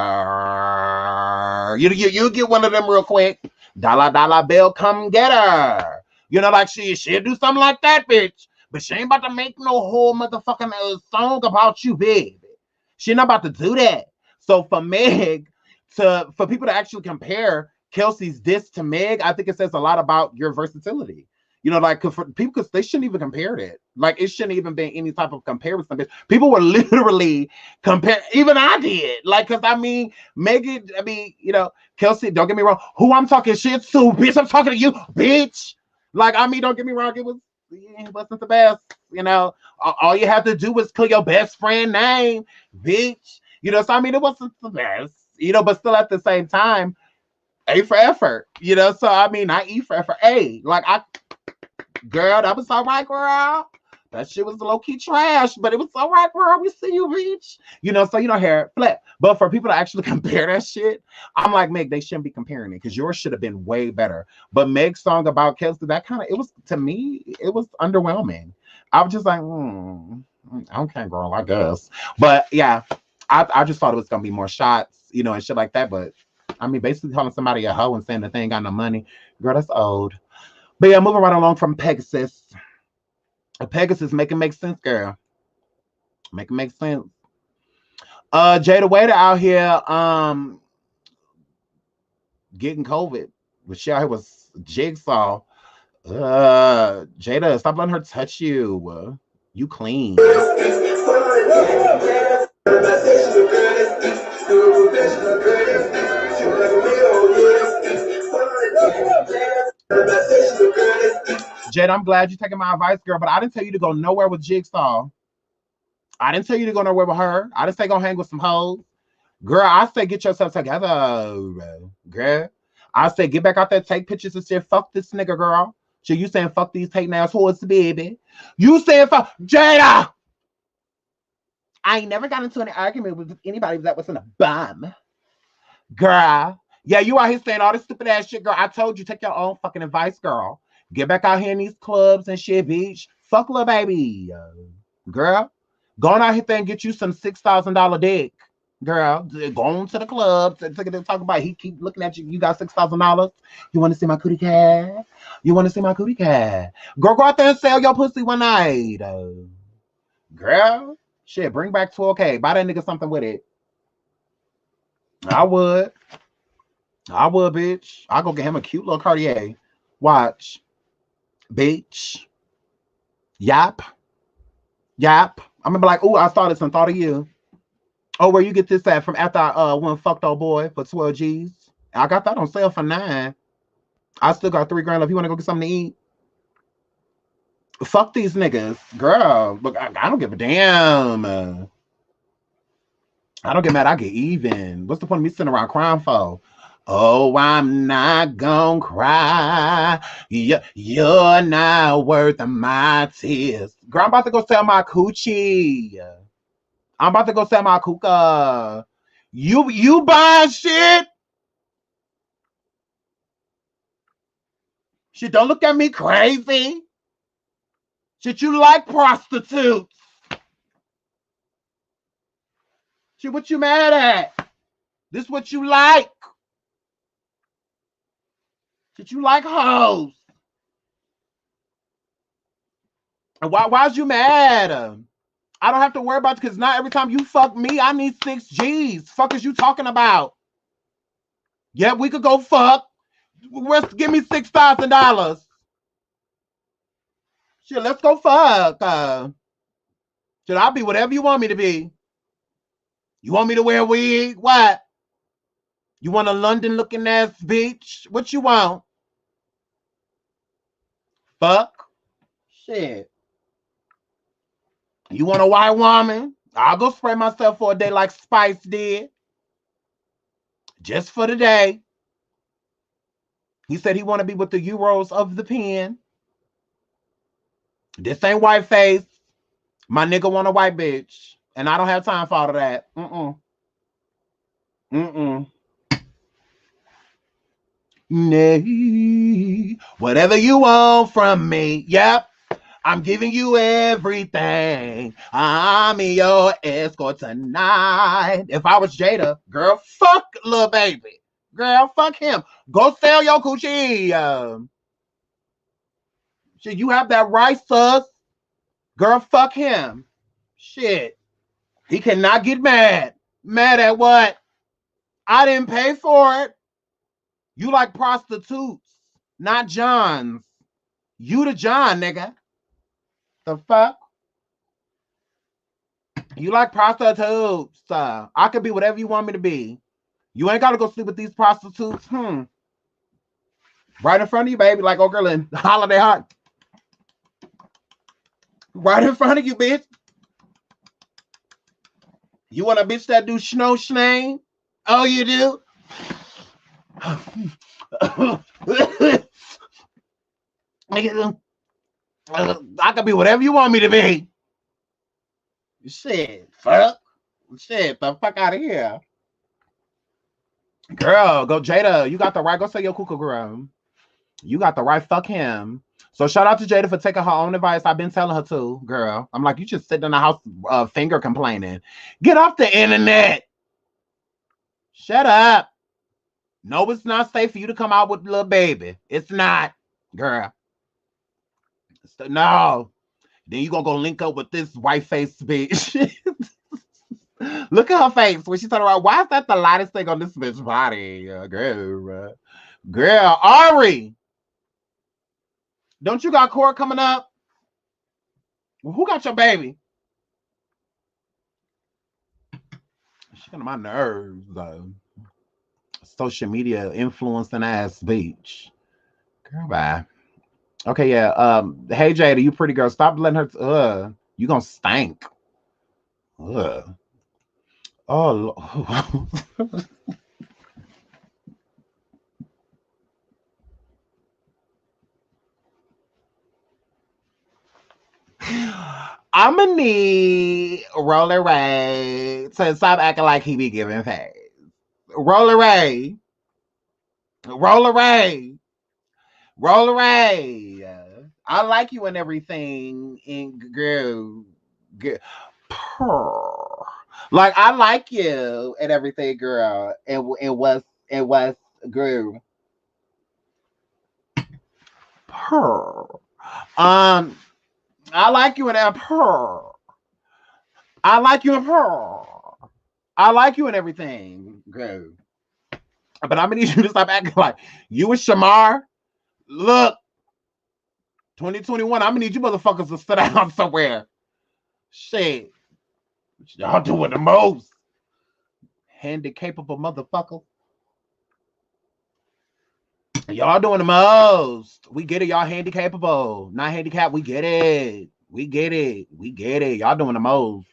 You get one of them real quick. Dollar bill, come get her. You know, like she'll do something like that, bitch. But she ain't about to make no whole motherfucking song about you, baby. She not about to do that. So for Meg, for people to actually compare Kelsey's diss to Meg, I think it says a lot about your versatility. You know, like for people, because they shouldn't even compare it. Like it shouldn't even be any type of comparison. People were literally compare. Even I did. Like, because I mean, Megan. I mean, you know, Kelsey. Don't get me wrong. Who I'm talking shit to, bitch. I'm talking to you, bitch. Like, I mean, don't get me wrong. It wasn't the best. You know, all you have to do was call your best friend name, bitch. You know, so I mean, it wasn't the best. You know, but still at the same time, A for effort. You know, so I mean, not E for effort. A. Like girl, that was all right, girl. That shit was low-key trash, but it was all right, girl. We see you, bitch. You know, so you know, hair flip. But for people to actually compare that shit, I'm like, Meg, they shouldn't be comparing it because yours should have been way better. But Meg's song about Kelsey, that kind of, it was, to me, it was underwhelming. I was just like, okay, girl, I guess. But yeah, I just thought it was going to be more shots, you know, and shit like that. But I mean, basically calling somebody a hoe and saying that they ain't got no money, girl, that's old. But yeah, moving right along from Pegasus. Pegasus, make it make sense, girl. Make it make sense. Jada Waiter out here getting COVID. But she out here was Jigsaw. Jada, stop letting her touch you. You clean. Jada, I'm glad you're taking my advice, girl, but I didn't tell you to go nowhere with Jigsaw. I didn't tell you to go nowhere with her. I didn't say go hang with some hoes. Girl, I say get yourself together, girl. I say get back out there, take pictures and say, fuck this nigga, girl. So you saying fuck these taking ass whores, baby. You saying fuck Jada. I ain't never got into an argument with anybody that wasn't a bum. Girl. Yeah, you out here saying all this stupid ass shit, girl. I told you, take your own fucking advice, girl. Get back out here in these clubs and shit, bitch. Fuck little baby. Girl. Go on out here and get you some $6,000 dick. Girl, go on to the clubs and talk about he keep looking at you. You got $6,000. You want to see my cootie cat? You want to see my cootie cat? Girl, go out there and sell your pussy one night. Girl, shit, bring back 12K. Buy that nigga something with it. I would, bitch. I'll go get him a cute little Cartier. Watch. Bitch. Yap. I'm gonna be like, oh, I saw this and thought of you. Oh, where you get this at? From after I went fucked old boy for 12 G's. I got that on sale for 9. I still got $3 grand left. You want to go get something to eat? Fuck these niggas. Girl, look, I don't give a damn. I don't get mad. I get even. What's the point of me sitting around crying for? Oh, I'm not gonna cry. You're not worth my tears. Girl, I'm about to go sell my coochie. I'm about to go sell my kuka. You buying shit? Shit, don't look at me crazy. Shit, you like prostitutes. Shit, what you mad at? This what you like. Did you like hoes? And why's you mad? I don't have to worry about it because not every time you fuck me, I need 6 G's. Fuck is you talking about? Yeah, we could go fuck. Give me $6,000. Shit, let's go fuck. Shit, I'll be whatever you want me to be. You want me to wear a wig? What? You want a London looking ass bitch? What you want? Fuck. Shit. You want a white woman? I'll go spray myself for a day like Spice did. Just for the day. He said he want to be with the Euros of the pen. This ain't white face. My nigga want a white bitch. And I don't have time for all of that. Nay, whatever you want from me. Yep. I'm giving you everything. I'm your escort tonight. If I was Jada, girl, fuck Lil Baby. Girl, fuck him. Go sell your coochie. Shit, you have that right, sus. Girl, fuck him. Shit. He cannot get mad. Mad at what? I didn't pay for it. You like prostitutes, not Johns. You the John, nigga. The fuck? You like prostitutes. I could be whatever you want me to be. You ain't got to go sleep with these prostitutes. Right in front of you, baby, like old girl in Holiday Heart. Right in front of you, bitch. You want a bitch that do snow snane? Oh, you do? I could be whatever you want me to be. Shit, fuck. Shit, the fuck out of here. Girl, go Jada. You got the right. Go say your cuckoo, girl. You got the right. Fuck him. So shout out to Jada for taking her own advice. I've been telling her to, girl. I'm like, you just sitting in the house finger complaining. Get off the internet. Shut up. No, it's not safe for you to come out with Lil Baby. It's not, girl. No. Then you gonna go link up with this white face bitch. Look at her face when she talking about why is that the lightest thing on this bitch body, girl? Girl, Ari, don't you got court coming up? Well, who got your baby? She got on my nerves, though. Social media influencing ass bitch. Girl, bye. Okay, yeah. Hey Jada, you pretty girl. Stop letting her. You gonna stank. Oh. I'm gonna need Roller Ray to stop acting like he be giving face. Roller Ray. Roller Ray. Roller Ray. I like you and everything. And girl. Like I like you and everything, girl. And was girl. I like you in that purr. I like you in purr. I like you and everything, girl. But I'm gonna need you to stop acting like you and Shamar. Look, 2021. I'm gonna need you motherfuckers to sit down somewhere. Shit, y'all doing the most. Handy capable motherfucker. Y'all doing the most. We get it. Y'all handy capable, not handicapped. We get it. We get it. We get it. Y'all doing the most.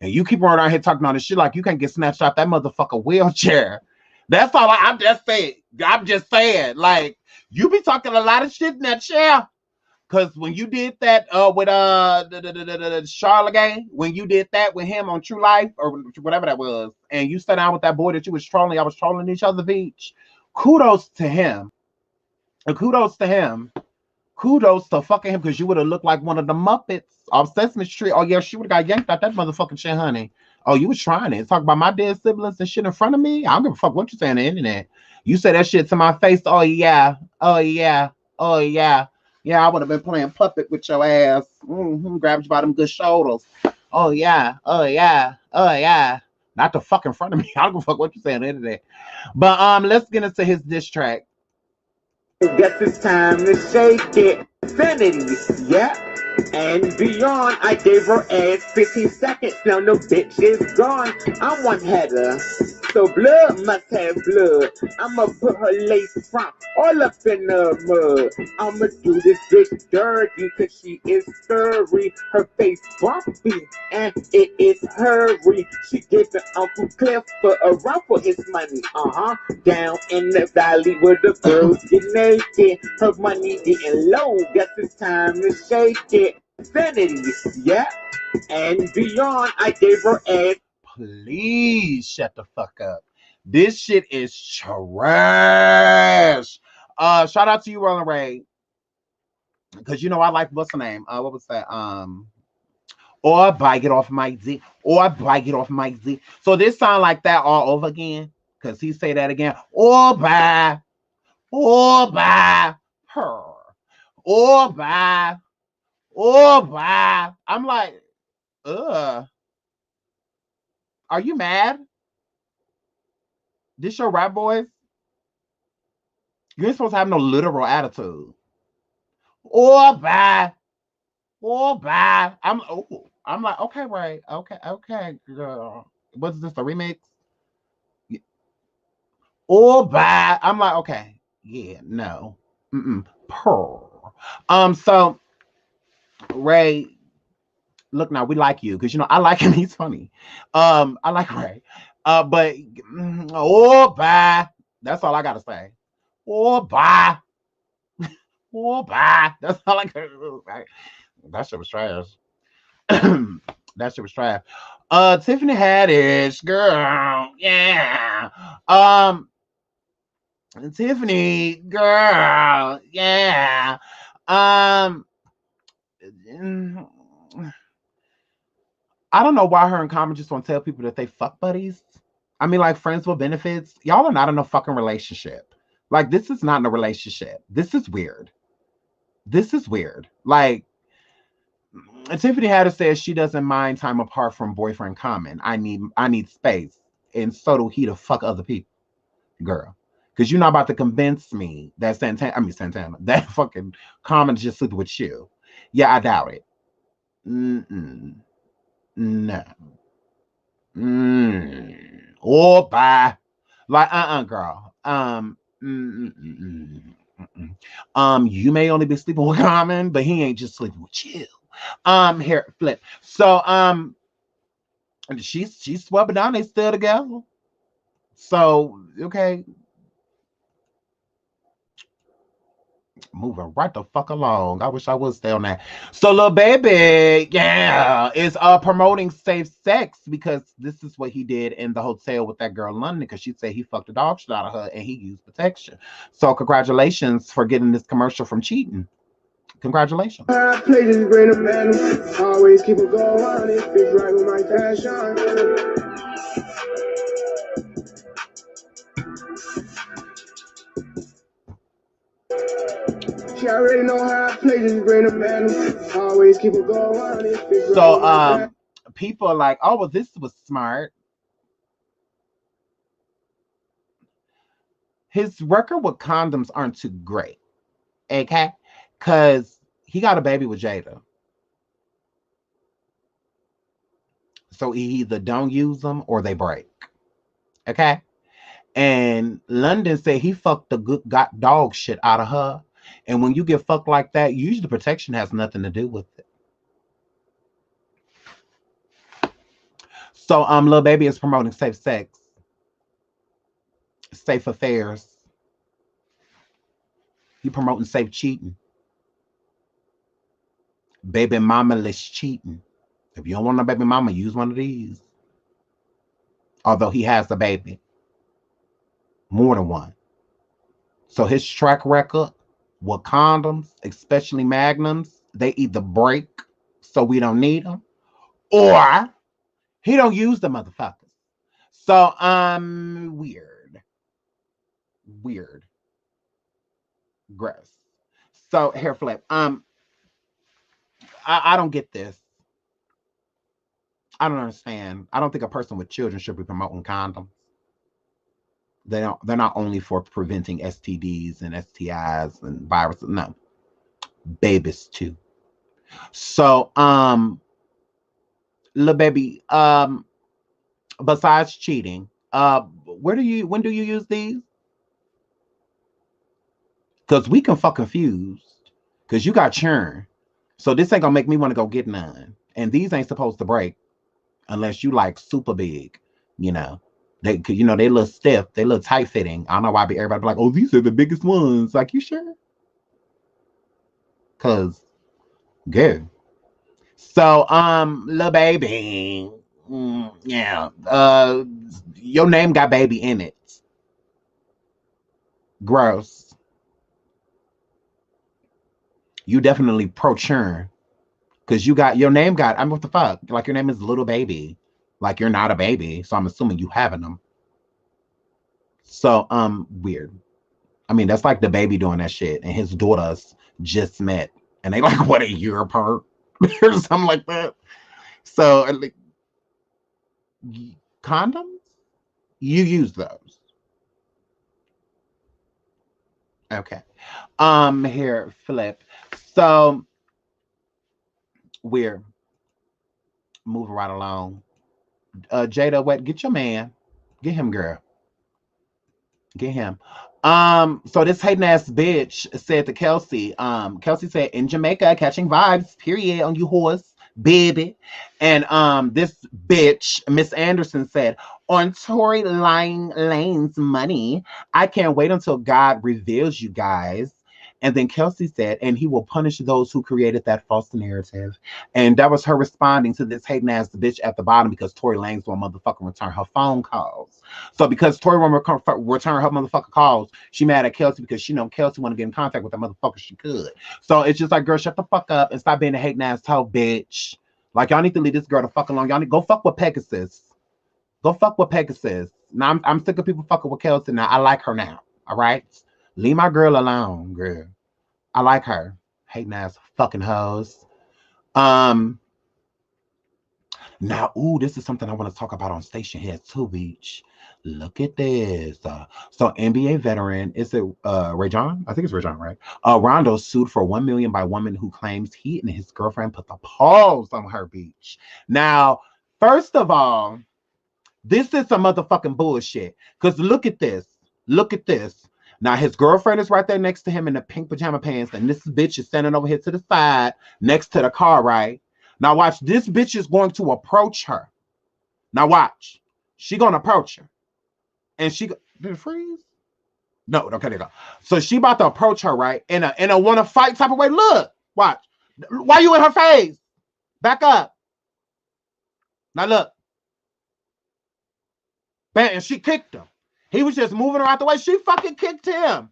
And you keep running around here talking all this shit like you can't get snatched out that motherfucker wheelchair. That's all. I'm just saying. I'm just saying. Like you be talking a lot of shit in that chair. Cause when you did that with Charlemagne, when you did that with him on True Life or whatever that was, and you sat down with that boy that you was trolling, I was trolling each other beach. Kudos to him. Kudos to him. kudos to fucking him, because you would have looked like one of the Muppets off Sesame Street. Oh yeah, she would have got yanked out that motherfucking shit, honey. Oh, you was trying it. Talk about my dead siblings and shit in front of me. I don't give a fuck what you say on the internet. You say that shit to my face. Oh yeah. Oh yeah. Oh yeah. Yeah, I would have been playing puppet with your ass. Grabbed you by them good shoulders. Oh yeah. Oh yeah. Oh yeah. Not the fuck in front of me. I don't give a fuck what you say on the internet. But let's get into his diss track. Guess it's time to shake it. Infinity, yeah. And beyond, I gave her ass 15 seconds. Now no bitch is gone. I'm one header. So blood must have blood. I'ma put her lace front all up in the mud. I'ma do this bitch dirty cause she is scurry. Her face bumpy and it is hurry. She giving Uncle Cliff for a run for his money. Down in the valley where the girls get naked. Her money getting low. Guess it's time to shake it. Infinity, yeah. And beyond, I gave her ass. Please shut the fuck up. This shit is trash. Shout out to you, Rolling Ray. Because you know I like what's the name? What was that? Or bite it off my Z. Or bite it off my Z. So this sound like that all over again. Because he say that again. Or by her. Or by. I'm like, ugh. Are you mad? This your rap voice? You ain't supposed to have no literal attitude. Or bye. I'm like, okay, right. Okay, girl. What's this, a remix? Or bye. I'm like, okay. Yeah, no. Pearl. So Ray, look now, we like you because you know I like him. He's funny. I like Ray. But bye. That's all I gotta say. Bye. Bye. That's all I gotta do. That shit was trash. That shit was trash. Tiffany Haddish, girl, yeah. Tiffany, girl, yeah. I don't know why her and Common just want to tell people that they fuck buddies. I mean, like friends with benefits. Y'all are not in a fucking relationship. Like, this is not in a relationship. This is weird. Like, Tiffany Haddish says she doesn't mind time apart from boyfriend Common. I need space. And so do he to fuck other people. Girl. Because you're not about to convince me that Santana, that fucking Common just sleeping with you. Yeah, I doubt it. No. Or bye. Like, girl. You may only be sleeping with Common, but he ain't just sleeping with you. Here, flip. So, she's swept down. They still together. So, okay. Moving right the fuck along. I wish I would stay on that. So, Lil Baby, yeah, is promoting safe sex because this is what he did in the hotel with that girl in London because she said he fucked the dog shit out of her and he used protection. So, congratulations for getting this commercial from cheating. Congratulations. I play this great man. Always keep it going. If it's right with my passion. She already know how I play this great man. Always keep it going. If it's so people are like, oh well, this was smart. His record with condoms aren't too great. Okay? Because he got a baby with Jada. So he either don't use them or they break. Okay? And London said he fucked the good got dog shit out of her. And when you get fucked like that, usually protection has nothing to do with it. So Lil Baby is promoting safe sex. Safe affairs. He promoting safe cheating. Baby mama-less cheating. If you don't want a baby mama, use one of these. Although he has a baby. More than one. So his track record with condoms, especially magnums, they either break so we don't need them, or he don't use the motherfuckers. So weird, gross. So hair flip. I don't get this. I don't understand. I don't think a person with children should be promoting condoms. They're not only for preventing STDs and STIs and viruses. No, babies too. So little baby, besides cheating, when do you use these? Because we can fuck confused. Because you got churn. So this ain't gonna make me want to go get none. And these ain't supposed to break unless you like super big, you know. They look stiff, they look tight fitting. I don't know why everybody be like, oh, these are the biggest ones. Like, you sure? Cause good. So little baby. Yeah. Your name got baby in it. Gross. You definitely pro churn. Cause you got your name got, I mean, what the fuck? Like, your name is little baby. Like, you're not a baby. So I'm assuming you having them. So weird. I mean, that's like the baby doing that shit, and his daughters just met, and they like, what, a year apart or something like that. So like, condoms, you use those? Okay. Here, flip. So we're moving right along. Jada, wait, get your man. Get him, girl. Get him. So this hating ass bitch said to Kelsey, Kelsey said, in Jamaica, catching vibes, period, on you horse, baby. And this bitch, Miss Anderson, said, on Tory Lane's money, I can't wait until God reveals you guys. And then Kelsey said, and he will punish those who created that false narrative. And that was her responding to this hating ass bitch at the bottom, because Tory Lanez won't motherfucking return her phone calls. So because Tory won't return her motherfucking calls, she mad at Kelsey because she know Kelsey want to get in contact with that motherfucker she could. So it's just like, girl, shut the fuck up and stop being a hating ass hoe, bitch. Like, y'all need to leave this girl the fuck alone. Y'all need go fuck with Pegasus. Go fuck with Pegasus. Now I'm sick of people fucking with Kelsey now. I like her now. All right? Leave my girl alone, girl. I like her. Hating ass fucking hoes. Now, ooh, this is something I want to talk about on Station here too, Beach. Look at this. So NBA veteran, is it Ray John? I think it's Ray John, right? Rondo sued for $1 million by woman who claims he and his girlfriend put the paws on her, Beach. Now, first of all, this is some motherfucking bullshit. Because look at this. Look at this. Now, his girlfriend is right there next to him in the pink pajama pants, and this bitch is standing over here to the side next to the car, right? Now, watch. This bitch is going to approach her. Now, watch. She going to approach her. And she... Did it freeze? No, okay, there you go. So she about to approach her, right? In a want-to-fight type of way. Look. Watch. Why you in her face? Back up. Now, look. Bam, and she kicked him. He was just moving her out the way. She fucking kicked him.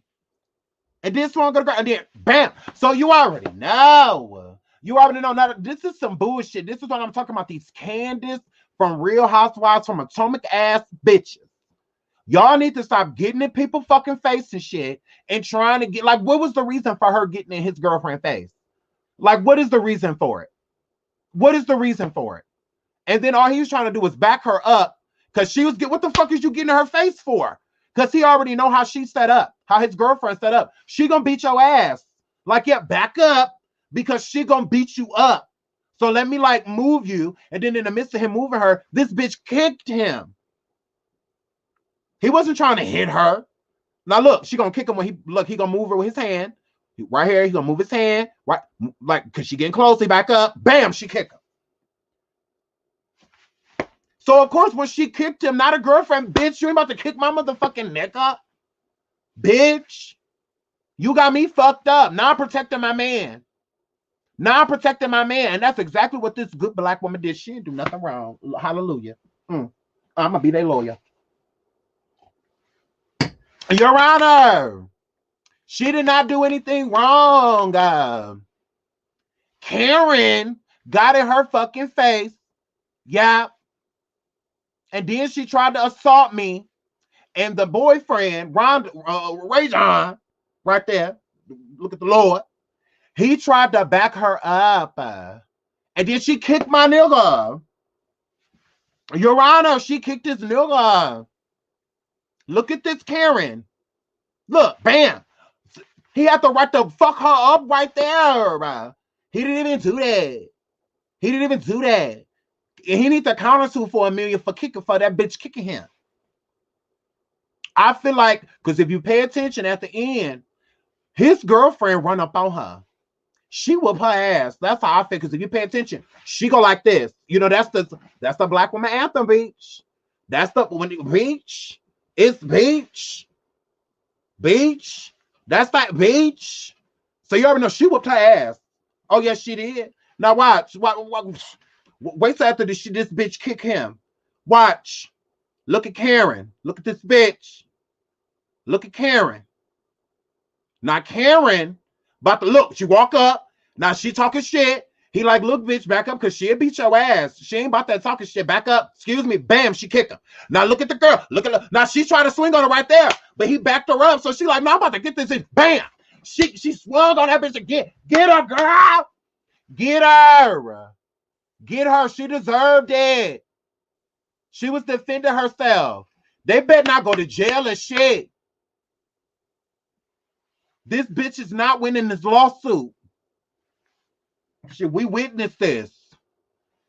And then swung her, and then bam. So you already know. You already know. Now, this is some bullshit. This is what I'm talking about. These Candace from Real Housewives, from Atomic ass bitches. Y'all need to stop getting in people's fucking face and shit and trying to get, like, what was the reason for her getting in his girlfriend's face? Like, what is the reason for it? What is the reason for it? And then all he was trying to do was back her up. Because she was what the fuck is you getting in her face for? Because he already know how she set up, how his girlfriend set up. She gonna beat your ass. Like, yeah, back up, because she gonna beat you up. So let me like move you. And then in the midst of him moving her, this bitch kicked him. He wasn't trying to hit her. Now look, she gonna kick him when he gonna move her with his hand. Right here, he gonna move his hand. Right, like, because she getting close, he back up. Bam, she kick him. So, of course, when she kicked him, not a girlfriend, bitch, you ain't about to kick my motherfucking neck up. Bitch, you got me fucked up. Now I'm protecting my man. Now I'm protecting my man. And that's exactly what this good black woman did. She didn't do nothing wrong. Hallelujah. I'm going to be their lawyer. Your Honor, She did not do anything wrong. Karen got in her fucking face. Yeah. And then she tried to assault me. And the boyfriend, Ray John, right there, look at the Lord, he tried to back her up. And then she kicked my nigga. Your Honor, she kicked his nigga. Look at this Karen. Look, bam. He had the right to fuck her up right there. He didn't even do that. He didn't even do that. And he needs to counter sue for $1 million for that bitch kicking him. I feel like, because if you pay attention at the end, his girlfriend run up on her. She whoop her ass. That's how I feel. Because if you pay attention, she go like this. You know, that's the black woman anthem, beach. That's the beach. It's beach. Beach. That's that beach. So you already know she whooped her ass. Oh yes, she did. Now watch. Wait till after this bitch kick him. Watch. Look at Karen. Look at this bitch. Look at Karen. Now Karen about to look. She walk up. Now she talking shit. He like, look, bitch, back up, because she'll beat your ass. She ain't about that talking shit. Back up. Excuse me. Bam, she kicked him. Now look at the girl. Look at her. Now she's trying to swing on her right there. But he backed her up. So she like, no, I'm about to get this in. Bam. She swung on that bitch again. Get her, girl. Get her. Get her. She deserved it. She was defending herself. They better not go to jail and shit. This bitch is not winning this lawsuit. Shit, we witnessed this.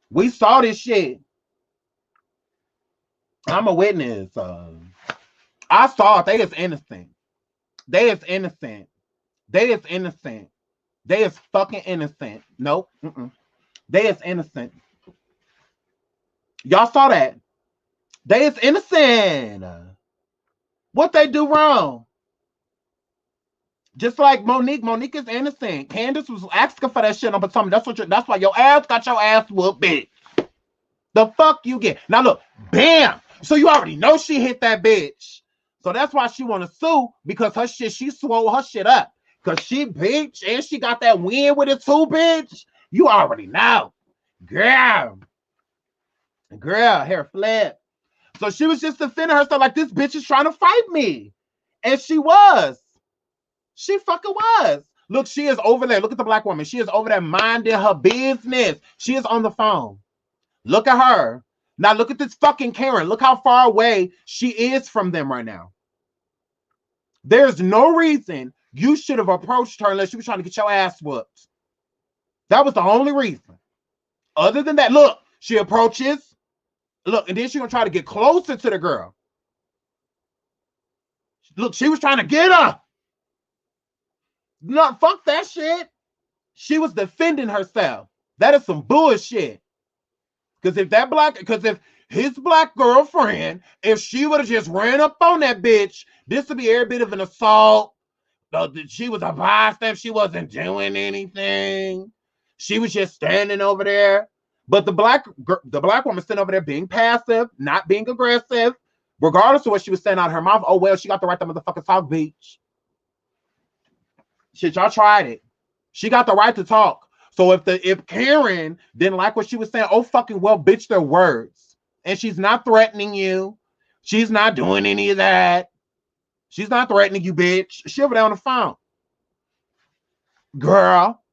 We saw this shit. I'm a witness. I saw it. They is innocent. They is innocent. They is innocent. They is fucking innocent. Nope. They is innocent. Y'all saw that. They is innocent. What they do wrong? Just like Monique. Monique is innocent. Candace was asking for that shit on Potomac. That's why your ass got your ass whooped, bitch. The fuck you get. Now look, bam. So you already know she hit that bitch. So that's why she want to sue, because her shit, she swole her shit up. Because she bitch, and she got that win with it too, bitch. You already know. Girl, hair flip. So she was just defending herself like, this bitch is trying to fight me. And she was. She fucking was. Look, she is over there. Look at the black woman. She is over there minding her business. She is on the phone. Look at her. Now look at this fucking Karen. Look how far away she is from them right now. There's no reason you should have approached her unless you were trying to get your ass whooped. That was the only reason. Other than that, look, she approaches. Look, and then she's going to try to get closer to the girl. Look, she was trying to get her. No, fuck that shit. She was defending herself. That is some bullshit. Because if his black girlfriend, if she would have just ran up on that bitch, this would be every bit of an assault. She was a bystander. She wasn't doing anything. She was just standing over there. But the black woman sitting over there being passive, not being aggressive, regardless of what she was saying out of her mouth. Oh, well, she got the right to motherfucking talk, bitch. Shit, y'all tried it. She got the right to talk. So if Karen didn't like what she was saying, oh fucking well, bitch, they're words. And she's not threatening you. She's not doing any of that. She's not threatening you, bitch. She over there on the phone. Girl.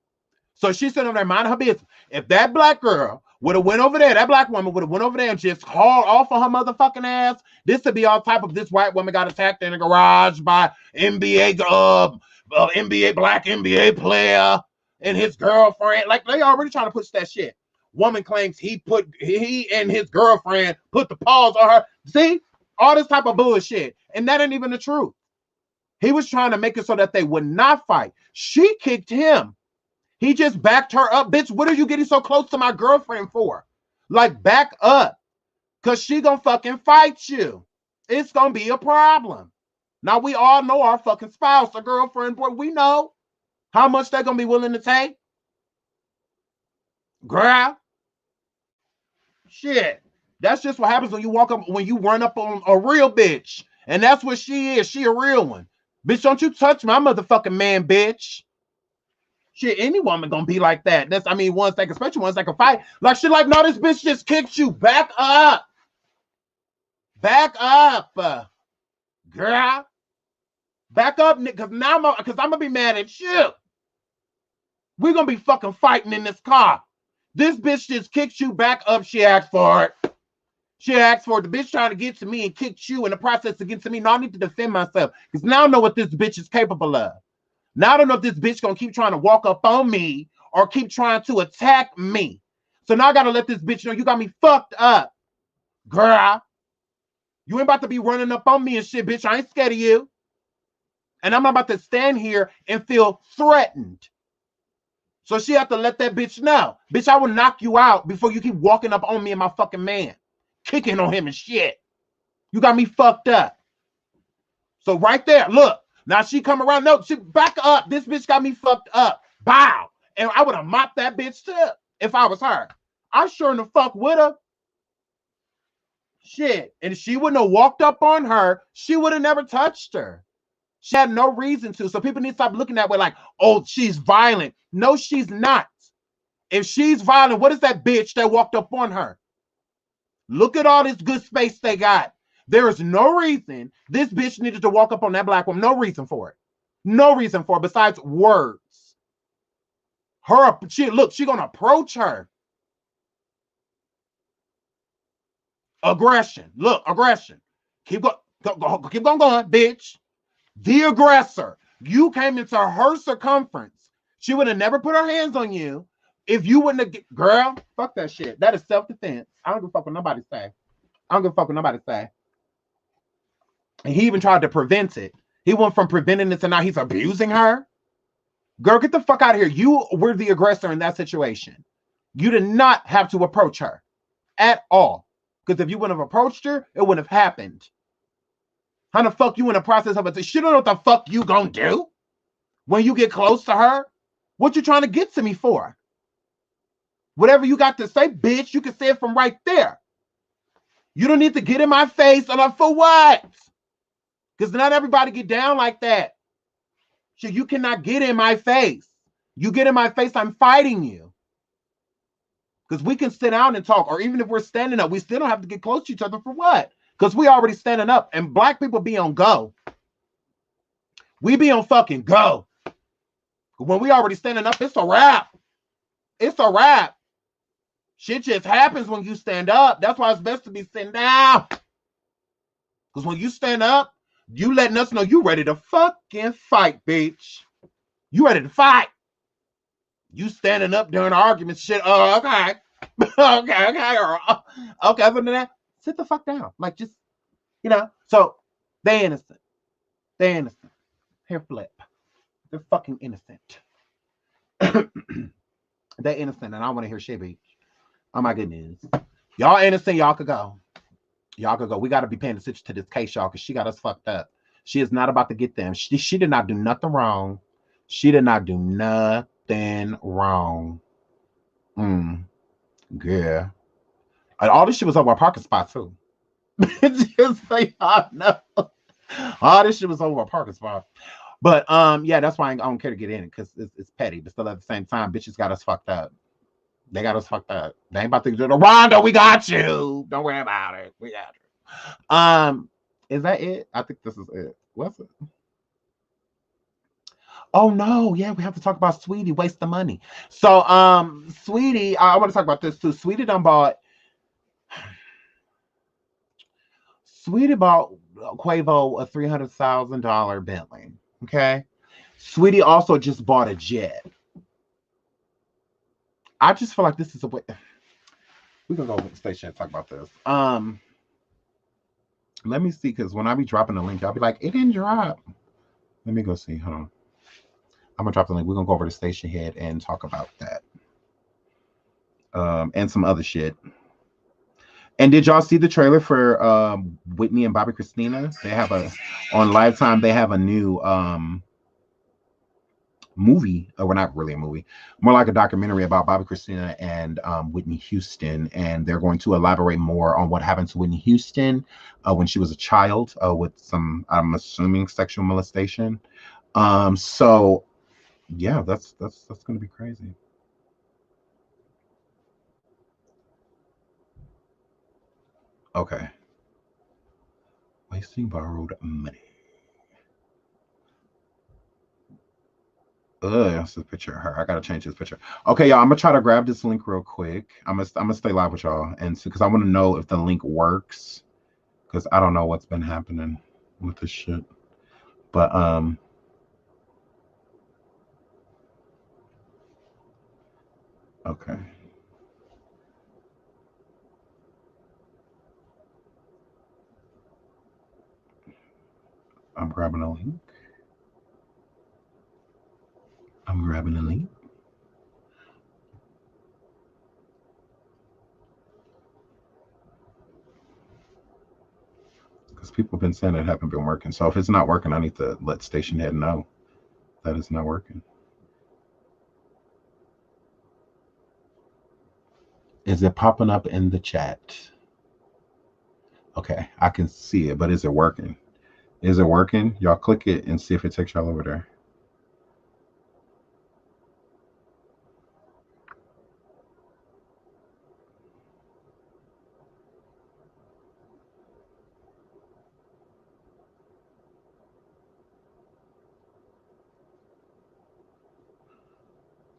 So she's sitting over there minding her business. If that black girl would have went over there, that black woman would have went over there and just hauled off of her motherfucking ass, this would be all type of, this white woman got attacked in a garage by NBA black NBA player and his girlfriend. Like, they already trying to push that shit. Woman claims he and his girlfriend put the paws on her. See? All this type of bullshit. And that ain't even the truth. He was trying to make it so that they would not fight. She kicked him. He just backed her up. Bitch, what are you getting so close to my girlfriend for? Like, back up. Because she gonna fucking fight you. It's gonna be a problem. Now, we all know our fucking spouse or girlfriend, boy, we know how much they're gonna be willing to take. Girl. Shit. That's just what happens when you run up on a real bitch. And that's what she is. She a real one. Bitch, don't you touch my motherfucking man, bitch. Shit, any woman gonna be like that. That's, I mean, ones that, especially ones that can fight. Like, shit, like, no, this bitch just kicked you. Back up. Back up. Girl. Back up, because now I'm gonna be mad at you. We're gonna be fucking fighting in this car. This bitch just kicked you. Back up. She asked for it. She asked for it. The bitch trying to get to me and kicked you in the process to get to me. Now I need to defend myself, because now I know what this bitch is capable of. Now I don't know if this bitch gonna keep trying to walk up on me or keep trying to attack me. So now I gotta let this bitch know you got me fucked up. Girl, you ain't about to be running up on me and shit, bitch. I ain't scared of you. And I'm not about to stand here and feel threatened. So she have to let that bitch know. Bitch, I will knock you out before you keep walking up on me and my fucking man. Kicking on him and shit. You got me fucked up. So right there, look. Now she come around. No, she back up. This bitch got me fucked up. Bow. And I would have mopped that bitch too if I was her. I sure in the fuck would have. Shit. And if she wouldn't have walked up on her, she would have never touched her. She had no reason to. So people need to stop looking that way like, oh, she's violent. No, she's not. If she's violent, what is that bitch that walked up on her? Look at all this good space they got. There is no reason this bitch needed to walk up on that black woman. No reason for it. No reason for it besides words. She gonna approach her. Aggression. Look, aggression. Keep going, bitch. The aggressor. You came into her circumference. She would have never put her hands on you if you wouldn't have. Girl, fuck that shit. That is self-defense. I don't give a fuck what nobody say. I don't give a fuck what nobody say. And he even tried to prevent it. He went from preventing it to now he's abusing her. Girl, get the fuck out of here. You were the aggressor in that situation. You did not have to approach her at all. Because if you wouldn't have approached her, it wouldn't have happened. How the fuck you in the process of it? She don't know what the fuck you gonna do when you get close to her. What you trying to get to me for? Whatever you got to say, bitch, you can say it from right there. You don't need to get in my face. I'm like, for what? Because not everybody get down like that. So you cannot get in my face. You get in my face, I'm fighting you. Because we can sit down and talk, or even if we're standing up, we still don't have to get close to each other for what? Because we already standing up, and black people be on go. We be on fucking go. When we already standing up, it's a wrap. It's a wrap. Shit just happens when you stand up. That's why it's best to be sitting down. Because when you stand up, you letting us know you ready to fucking fight, bitch. You ready to fight. You standing up during arguments, shit. Oh, okay. Okay, other than that, sit the fuck down. Like, just, so they innocent. They innocent. Hair flip. They're fucking innocent. They're innocent, and I want to hear shit, bitch. Oh my goodness. Y'all innocent, y'all could go. Y'all could go. We got to be paying attention to this case, y'all, because she got us fucked up. She is not about to get them. She did not do nothing wrong. She did not do nothing wrong. Yeah. And all this shit was over a parking spot, too. Just so y'all know. All this shit was over a parking spot. But, yeah, that's why I don't care to get in it, because it's petty. But still, at the same time, bitches got us fucked up. They got us fucked up. They ain't about to do the Rhonda, we got you. Don't worry about it. We got you. Is that it? I think this is it. What's it? Oh no, yeah, we have to talk about Sweetie waste the money. So Sweetie, I want to talk about this too. Sweetie bought Quavo a $300,000 Bentley. Okay. Sweetie also just bought a jet. I just feel like this is a way. We're gonna go to the station and talk about this. Let me see, because when I be dropping the link, I'll be like, it didn't drop. Let me go see. Hold on. I'm gonna drop the link. We're gonna go over to Station Head and talk about that. And some other shit. And did y'all see the trailer for Whitney and Bobby Christina? They have on Lifetime, they have a new movie, or well, not really a movie, more like a documentary about Bobby Christina and Whitney Houston, and they're going to elaborate more on what happened to Whitney Houston when she was a child with some, I'm assuming, sexual molestation. So yeah, that's gonna be crazy. Okay. Wasting borrowed money. That's a picture of her. I gotta change this picture. Okay, y'all. I'm gonna try to grab this link real quick. I'm gonna stay live with y'all, and because I want to know if the link works, because I don't know what's been happening with this shit. But okay. I'm grabbing a link. I'm grabbing a link. Because people have been saying it haven't been working. So if it's not working, I need to let Station Head know that it's not working. Is it popping up in the chat? Okay, I can see it, but is it working? Is it working? Y'all click it and see if it takes y'all over there.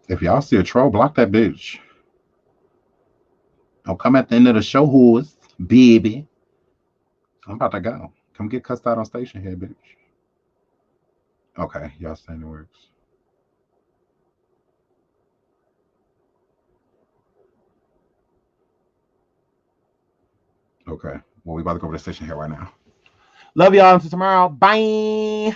If y'all see a troll, block that bitch. I'll come at the end of the show, who's baby. I'm about to go. Come get cussed out on Station Head, bitch. Okay, y'all saying it works. Okay, well, we about to go over to Station Head right now. Love y'all. Until tomorrow. Bye.